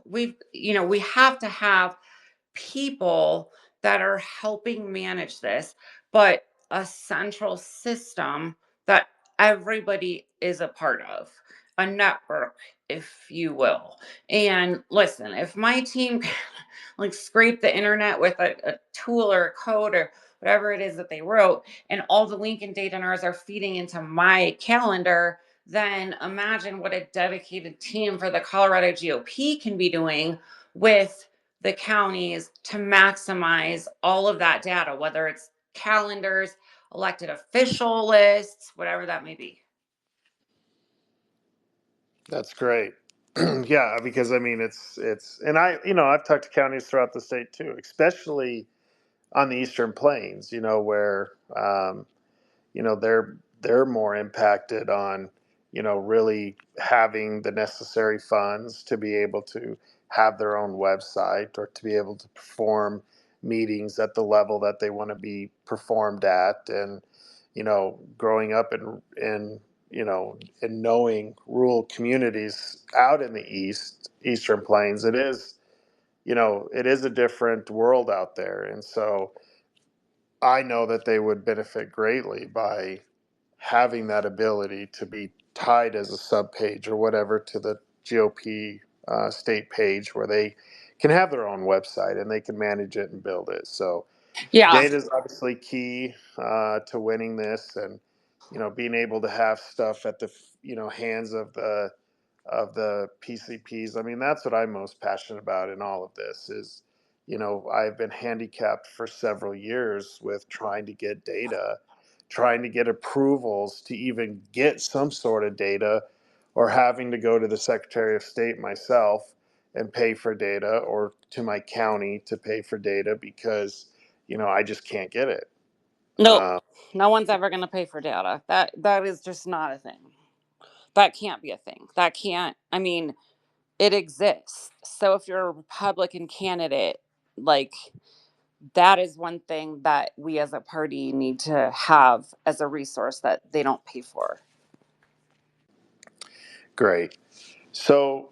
we have to have people that are helping manage this, but a central system that everybody is a part of, a network, if you will. And listen, if my team can like scrape the internet with a tool or a code or whatever it is that they wrote, and all the Lincoln Daytoners are feeding into my calendar, then imagine what a dedicated team for the Colorado GOP can be doing with the counties to maximize all of that data, whether it's calendars, elected official lists, whatever that may be. That's great. Yeah, because I mean and I've talked to counties throughout the state too, especially on the Eastern Plains, where they're more impacted on really having the necessary funds to be able to have their own website or to be able to perform meetings at the level that they want to be performed at. And growing up and knowing rural communities out in the Eastern Plains, it is a different world out there. And so I know that they would benefit greatly by having that ability to be tied as a sub page or whatever to the GOP state page, where they can have their own website and they can manage it and build it. So Yeah. data is obviously key to winning this, and being able to have stuff at the hands of the PCPs. I mean, that's what I'm most passionate about in all of this is, I've been handicapped for several years with trying to get data, trying to get approvals to even get some sort of data, or having to go to the Secretary of State myself and pay for data, or to my county to pay for data because, I just can't get it. Nope. Uh, No one's ever going to pay for data. That is just not a thing. That can't be a thing. That can't, I mean, it exists. So if you're a Republican candidate, like that is one thing that we as a party need to have as a resource that they don't pay for. Great. So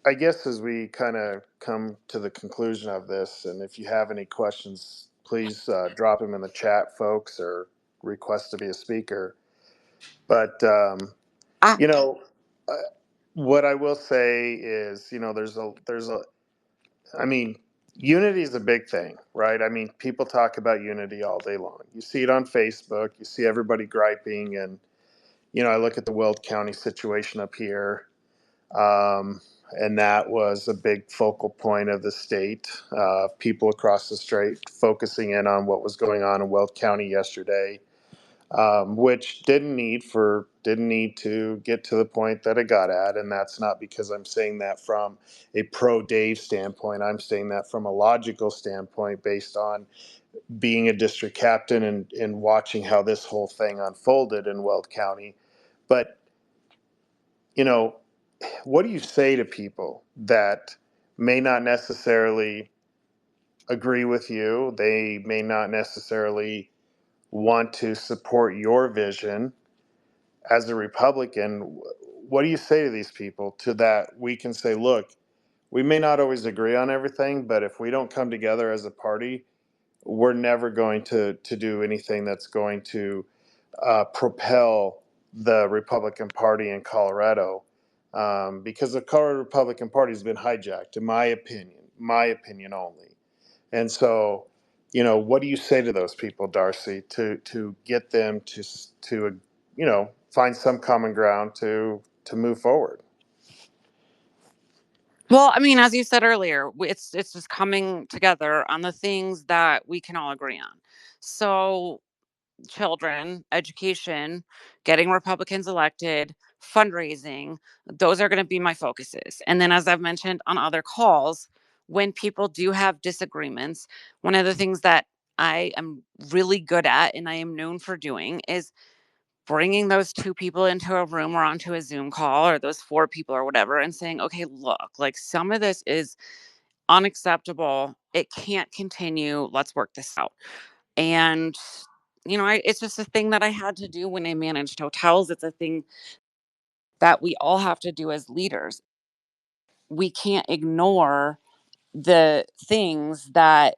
I guess as we kind of come to the conclusion of this, and if you have any questions, please drop them in the chat, folks, or request to be a speaker. But, I, you know, uh, what I will say is, I mean, unity is a big thing, right? I mean, people talk about unity all day long. You see it on Facebook, you see everybody griping, and, I look at the Weld County situation up here. And that was a big focal point of the state. People across the state focusing in on what was going on in Weld County yesterday, which didn't need to get to the point that it got at. And that's not because I'm saying that from a pro Dave standpoint. I'm saying that from a logical standpoint, based on being a district captain and watching how this whole thing unfolded in Weld County. But you know, what do you say to people that may not necessarily agree with you? They may not necessarily want to support your vision as a Republican. What do you say to these people to that we can say, look, we may not always agree on everything, but if we don't come together as a party, we're never going to do anything that's going to propel the Republican Party in Colorado, because the Colorado Republican Party has been hijacked, in my opinion only. And so, what do you say to those people, Darcy, to get them to find some common ground to move forward? well, I mean, as you said earlier, it's just coming together on the things that we can all agree on. So children, education, getting Republicans elected, fundraising, those are going to be my focuses. And then, as I've mentioned on other calls, when people do have disagreements, one of the things that I am really good at and I am known for doing is bringing those two people into a room or onto a Zoom call, or those four people or whatever, and saying, okay, look, like some of this is unacceptable. It can't continue. Let's work this out. And it's just a thing that I had to do when I managed hotels. It's a thing that we all have to do as leaders. We can't ignore the things that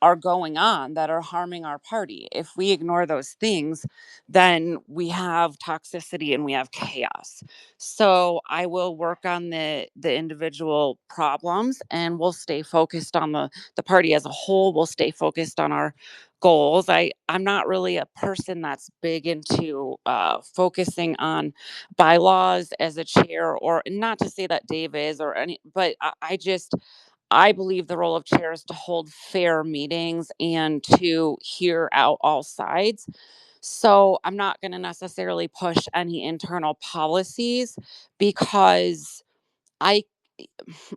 are going on that are harming our party. If we ignore those things, then we have toxicity and we have chaos. So I will work on the individual problems, and we'll stay focused on the party as a whole. We'll stay focused on our goals. I'm not really a person that's big into focusing on bylaws as a chair, or not to say that Dave is, or any, but I believe the role of chair is to hold fair meetings and to hear out all sides. So I'm not going to necessarily push any internal policies because I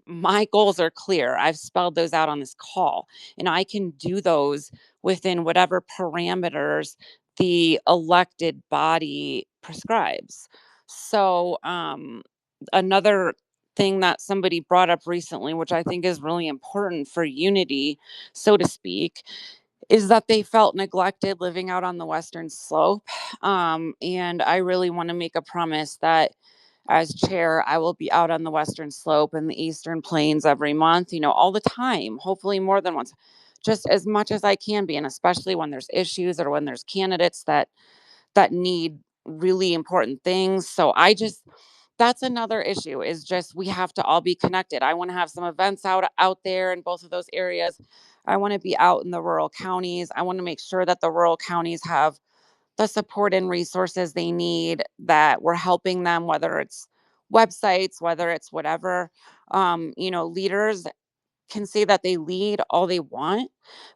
my goals are clear. I've spelled those out on this call, and I can do those within whatever parameters the elected body prescribes. So, another thing that somebody brought up recently, which I think is really important for unity, so to speak, is that they felt neglected living out on the Western Slope. And I really want to make a promise that as chair, I will be out on the Western Slope and the Eastern Plains every month, all the time, hopefully more than once, just as much as I can be. And especially when there's issues or when there's candidates that need really important things. So that's another issue, is just we have to all be connected. I want to have some events out there in both of those areas. I want to be out in the rural counties. I want to make sure that the rural counties have the support and resources they need, that we're helping them, whether it's websites, whether it's whatever. Leaders can say that they lead all they want,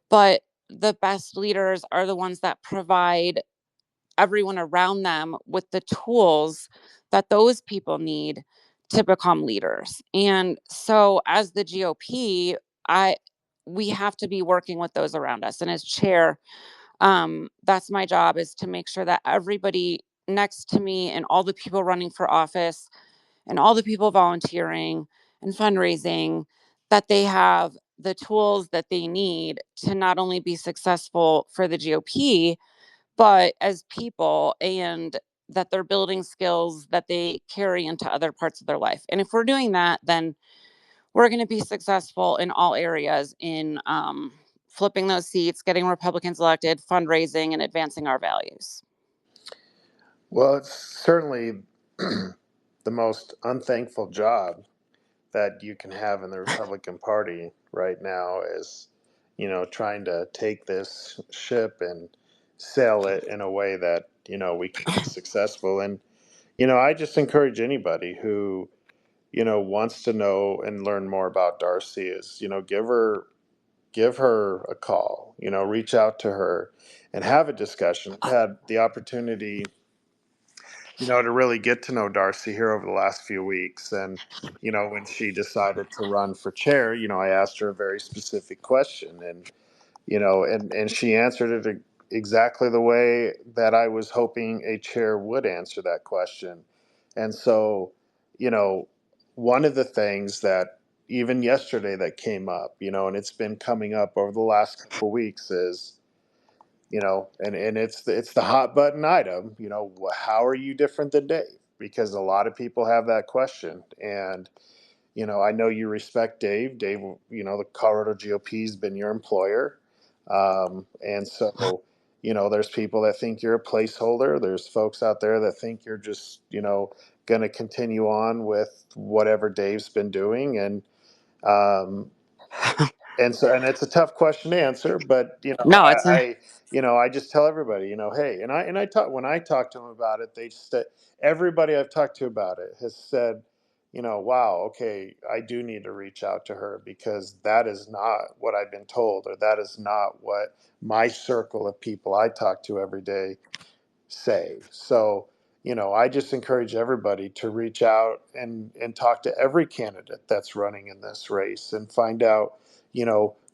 but the best leaders are the ones that provide everyone around them with the tools that those people need to become leaders. And so as the GOP, I we have to be working with those around us. And as chair, that's my job, is to make sure that everybody next to me and all the people running for office and all the people volunteering and fundraising, that they have the tools that they need to not only be successful for the GOP, but as people, and that they're building skills that they carry into other parts of their life. And if we're doing that, then we're going to be successful in all areas, in flipping those seats, getting Republicans elected, fundraising, and advancing our values. Well, it's certainly the most unthankful job that you can have in the Republican Party right now, is, trying to take this ship and sail it in a way that, we can be successful. And, I just encourage anybody who, wants to know and learn more about Darcy, is, give her a call, reach out to her and have a discussion. I've had the opportunity, to really get to know Darcy here over the last few weeks. And, when she decided to run for chair, I asked her a very specific question, and, and she answered it exactly the way that I was hoping a chair would answer that question. And so, you know, one of the things that even yesterday that came up, and it's been coming up over the last couple weeks, is, and it's the hot button item, how are you different than Dave? Because a lot of people have that question. And, I know you respect Dave. Dave, the Colorado GOP has been your employer. And so, there's people that think you're a placeholder. There's folks out there that think you're just, going to continue on with whatever Dave's been doing. Um, and it's a tough question to answer, but No, it's a I just tell everybody, hey, and I talk when I talk to them about it, they just everybody I've talked to about it has said, wow, okay, I do need to reach out to her, because that is not what I've been told, or that is not what my circle of people I talk to every day say. So, I just encourage everybody to reach out and talk to every candidate that's running in this race, and find out,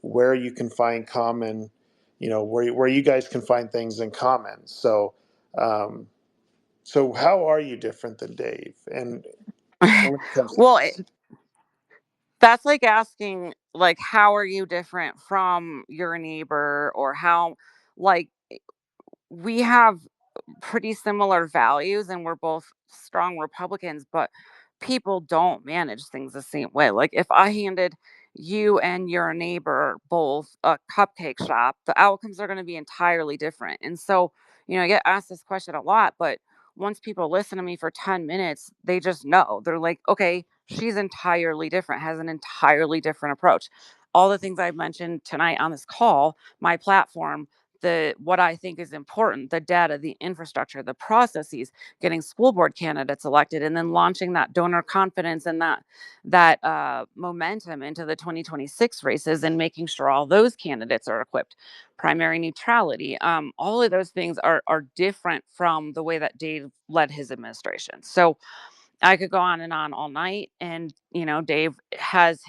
where you can find common, where you guys can find things in common. So, how are you different than Dave? And when it comes to well, this, that's like asking, like, how are you different from your neighbor, or how, like, we have pretty similar values and we're both strong Republicans, but people don't manage things the same way. Like if I handed you and your neighbor both a cupcake shop, the outcomes are going to be entirely different. And so, I get asked this question a lot, but once people listen to me for 10 minutes, they just know. They're like, okay, she's entirely different, has an entirely different approach. All the things I've mentioned tonight on this call, my platform, the what I think is important, the data, the infrastructure, the processes, getting school board candidates elected, and then launching that donor confidence and that momentum into the 2026 races, and making sure all those candidates are equipped. Primary neutrality, all of those things are different from the way that Dave led his administration. So I could go on and on all night. And, Dave has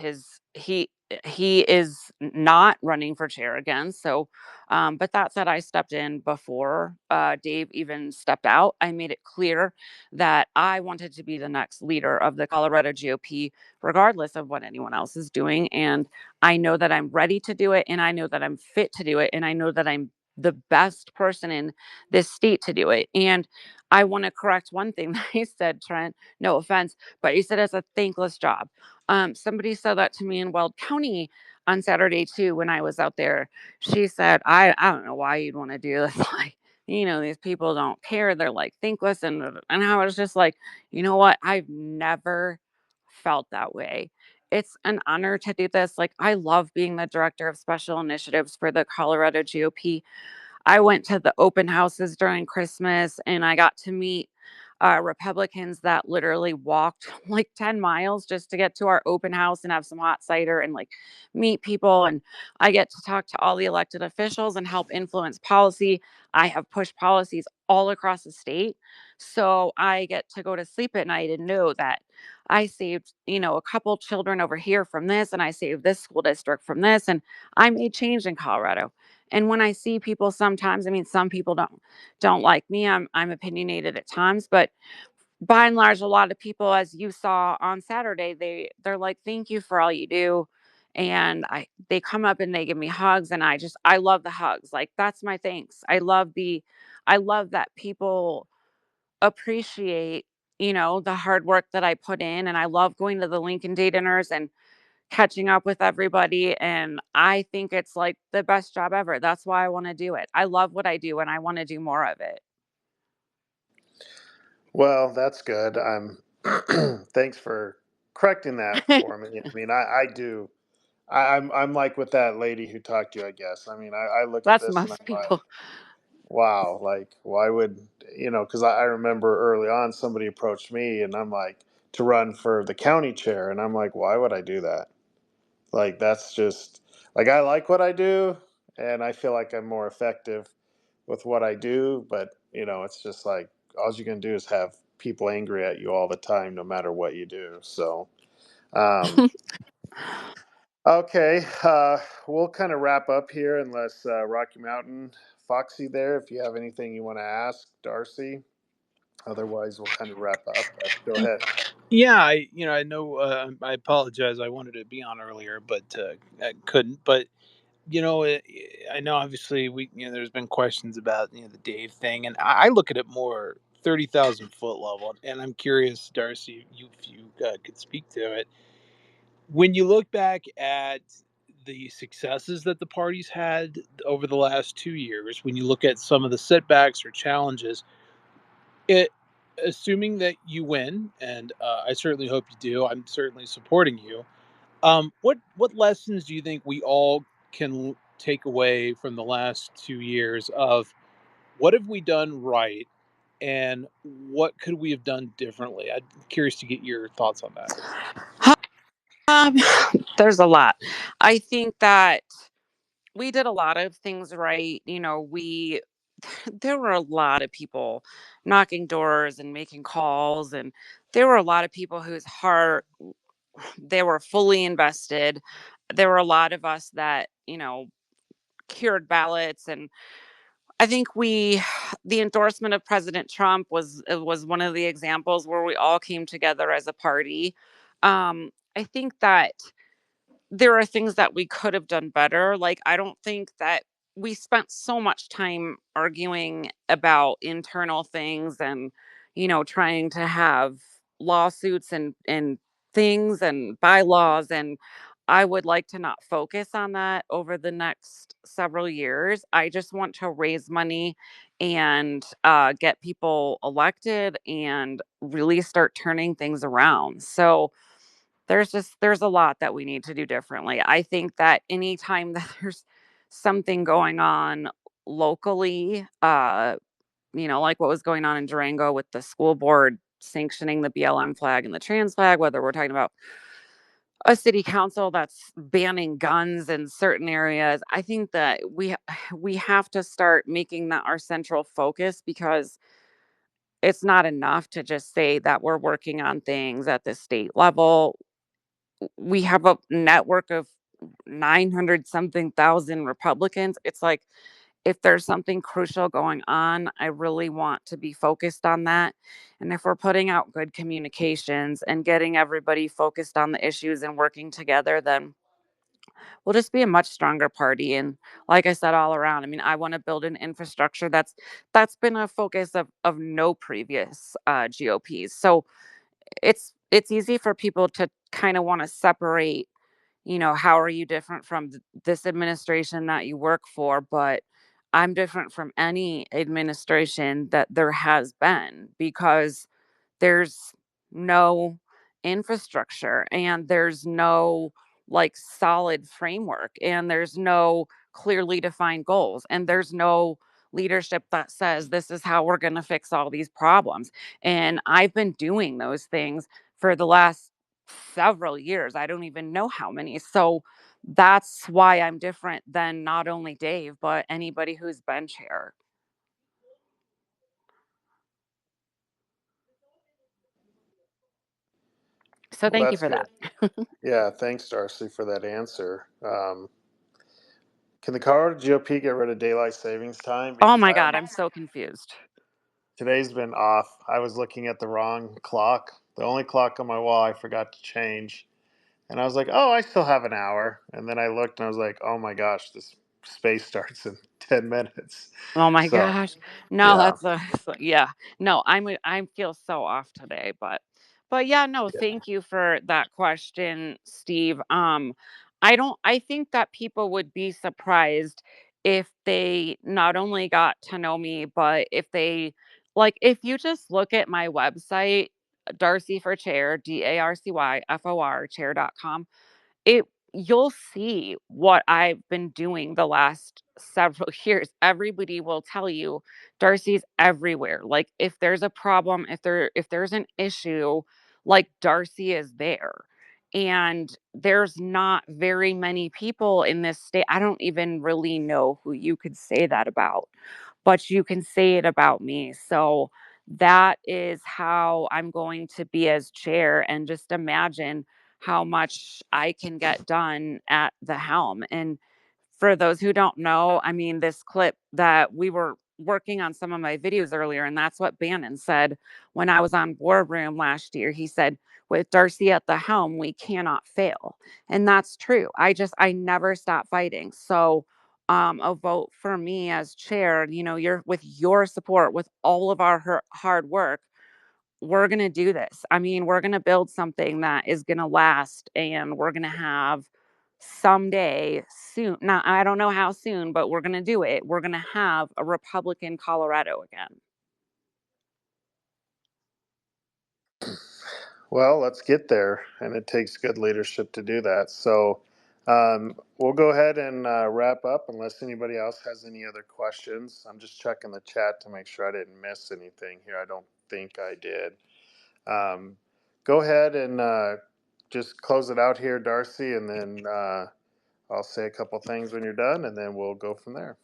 he is not running for chair again. So, but that said, I stepped in before Dave even stepped out. I made it clear that I wanted to be the next leader of the Colorado GOP, regardless of what anyone else is doing. And I know that I'm ready to do it. And I know that I'm fit to do it. And I know that I'm the best person in this state to do it. And I want to correct one thing that he said, Trent. No offense, but you said it's a thankless job. Somebody said that to me in Weld County on Saturday too when I was out there. She said, I don't know why you'd want to do this. Like, these people don't care. They're like thankless. And I was just like, you know what? I've never felt that way. It's an honor to do this. Like, I love being the director of special initiatives for the Colorado GOP. I went to the open houses during Christmas and I got to meet Republicans that literally walked like 10 miles just to get to our open house and have some hot cider and like meet people. And I get to talk to all the elected officials and help influence policy. I have pushed policies all across the state. So I get to go to sleep at night and know that I saved, a couple children over here from this, and I saved this school district from this, and I made change in Colorado. And when I see people sometimes, I mean, some people don't like me. I'm opinionated at times, but by and large, a lot of people, as you saw on Saturday, they're like, "Thank you for all you do." And they come up and they give me hugs, and I love the hugs. Like that's my thanks. I love that people appreciate, the hard work that I put in, and I love going to the Lincoln Day dinners and catching up with everybody, and I think it's like the best job ever. That's why I want to do it. I love what I do and I want to do more of it. Well, that's good. Thanks for correcting that for me. I mean, I do. I'm like with that lady who talked to you, I guess. I mean, I look at That's this and I'm most like, people. wow, like why would because I remember early on somebody approached me and I'm like to run for the county chair, and I'm like, why would I do that? Like that's just like I like what I do, and I feel like I'm more effective with what I do, but it's just like all you can do is have people angry at you all the time, no matter what you do. So, um, okay, we'll kind of wrap up here, unless Rocky Mountain, Foxy, there, if you have anything you want to ask Darcy. Otherwise, we'll kind of wrap up. But go ahead. Yeah, I know. I apologize. I wanted to be on earlier, but I couldn't. But I know obviously there's been questions about the Dave thing, and I look at it more 30,000 foot level. And I'm curious, Darcy, if you could speak to it. When you look back at the successes that the parties had over the last 2 years, when you look at some of the setbacks or challenges, it assuming that you win, and I certainly hope you do. I'm certainly supporting you. What lessons do you think we all can take away from the last 2 years of what have we done right, and what could we have done differently? I'm curious to get your thoughts on that. Um, there's a lot. I think that we did a lot of things right. We there were a lot of people knocking doors and making calls, and there were a lot of people whose heart they were fully invested. There were a lot of us that, cured ballots. And I think the endorsement of President Trump was one of the examples where we all came together as a party. I think that there are things that we could have done better. Like, I don't think that we spent so much time arguing about internal things and, trying to have lawsuits and things and bylaws. And I would like to not focus on that over the next several years. I just want to raise money and get people elected and really start turning things around. So there's a lot that we need to do differently. I think that anytime that there's something going on locally, like what was going on in Durango with the school board sanctioning the BLM flag and the trans flag, whether we're talking about a city council that's banning guns in certain areas, I think that we have to start making that our central focus, because it's not enough to just say that we're working on things at the state level. We have a network of 900 something thousand Republicans. It's like, if there's something crucial going on, I really want to be focused on that. And if we're putting out good communications and getting everybody focused on the issues and working together, then we'll just be a much stronger party. And like I said, all around, I mean, I want to build an infrastructure that's been a focus of no previous GOPs. So it's easy for people to kind of want to separate, how are you different from this administration that you work for? But I'm different from any administration that there has been, because there's no infrastructure and there's no like solid framework and there's no clearly defined goals and there's no leadership that says this is how we're going to fix all these problems. And I've been doing those things for the last several years. I don't even know how many. So that's why I'm different than not only Dave, but anybody who's been chair. So Well, thank you that's for good. that. Yeah, thanks, Darcy, for that answer. Can the Colorado GOP get rid of daylight savings time? Oh Because my God, I'm so confused. today's been off. I was looking at the wrong clock. The only clock on my wall I forgot to change. And I was like, oh, I still have an hour. And then I looked and I was like, oh my gosh, this space starts in 10 minutes. Oh my So, gosh. No, yeah, that's a yeah. No, I feel so off today, but yeah, no, yeah. thank you for that question, Steve. I think that people would be surprised if they not only got to know me, but if they like if you just look at my website, Darcy for Chair, DARCYFOR chair.com, it you'll see what I've been doing the last several years. Everybody will tell you Darcy's everywhere. Like if there's a problem, if there's an issue, like Darcy is there. And there's not very many people in this state. I don't even really know who you could say that about, but you can say it about me. So that is how I'm going to be as chair. And just imagine how much I can get done at the helm. And for those who don't know, I mean, this clip that we were working on some of my videos earlier, and that's what Bannon said when I was on War Room last year. He said, with Darcy at the helm, we cannot fail. And that's true. I never stop fighting. So, a vote for me as chair, you're with your support, with all of our hard work, we're going to do this. I mean, we're going to build something that is going to last, and we're going to have someday soon. Now, I don't know how soon, but we're going to do it. We're going to have a Republican Colorado again. Well, let's get there. And it takes good leadership to do that. So we'll go ahead and wrap up unless anybody else has any other questions. I'm just checking the chat to make sure I didn't miss anything here. I don't think I did. Um, Go ahead and just close it out here, Darcy, and then I'll say a couple things when you're done, and then we'll go from there.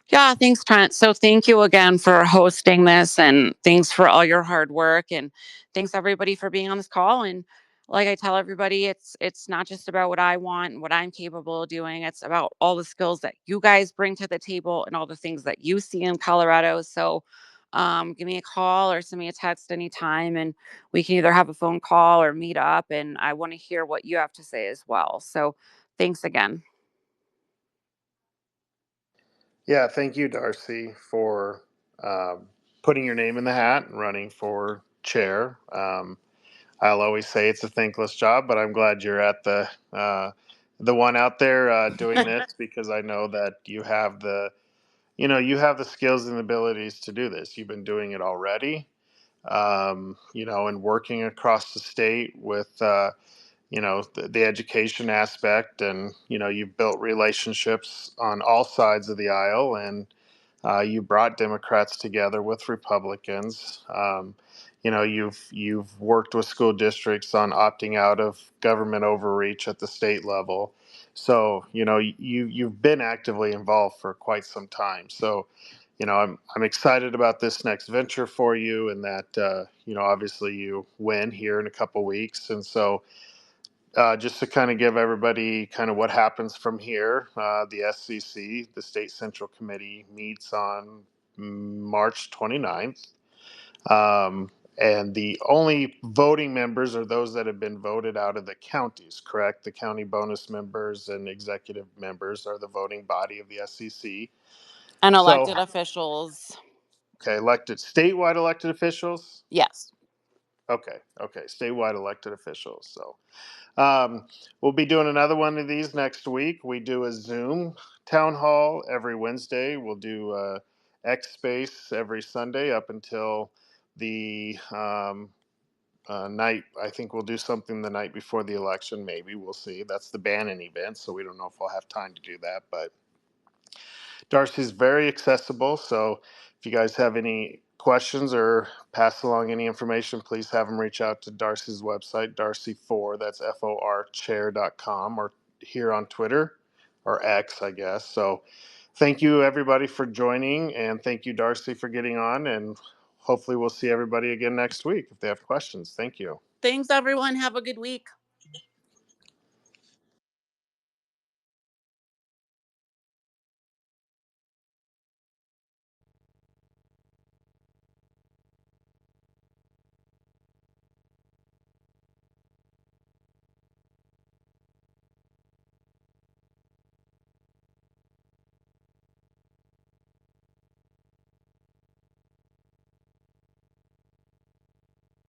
Yeah, thanks, Trent. So thank you again for hosting this, and thanks for all your hard work, and thanks everybody for being on this call. And like I tell everybody, it's not just about what I want and what I'm capable of doing. It's about all the skills that you guys bring to the table and all the things that you see in Colorado. So give me a call or send me a text anytime, and we can either have a phone call or meet up. And I want to hear what you have to say as well. So thanks again. Yeah, thank you, Darcy, for putting your name in the hat and running for chair. I'll always say it's a thankless job, but I'm glad you're at the one out there doing this, because I know that you have the skills and abilities to do this. You've been doing it already, and working across the state with the education aspect, and you've built relationships on all sides of the aisle, and you brought Democrats together with Republicans. You've worked with school districts on opting out of government overreach at the state level. So you've been actively involved for quite some time. So I'm excited about this next venture for you, and that obviously you win here in a couple weeks, and so. Just to kind of give everybody kind of what happens from here, the SCC, the State Central Committee, meets on March 29th. And the only voting members are those that have been voted out of the counties, correct? The county bonus members and executive members are the voting body of the SCC. And So, elected officials. okay, statewide elected officials? Yes. Okay, statewide elected officials. So, we'll be doing another one of these next week. We do a Zoom town hall every Wednesday. We'll do X Space every Sunday up until the night. I think we'll do something the night before the election. Maybe we'll see. That's the Bannon event, so we don't know if we'll have time to do that. But Darcy's very accessible, so if you guys have any questions or pass along any information, please have them reach out to Darcy's website, Darcy4, that's FOR chair.com, or here on Twitter, or X, I guess. So thank you, everybody, for joining, and thank you, Darcy, for getting on, and hopefully we'll see everybody again next week if they have questions. Thank you. Thanks, everyone. Have a good week.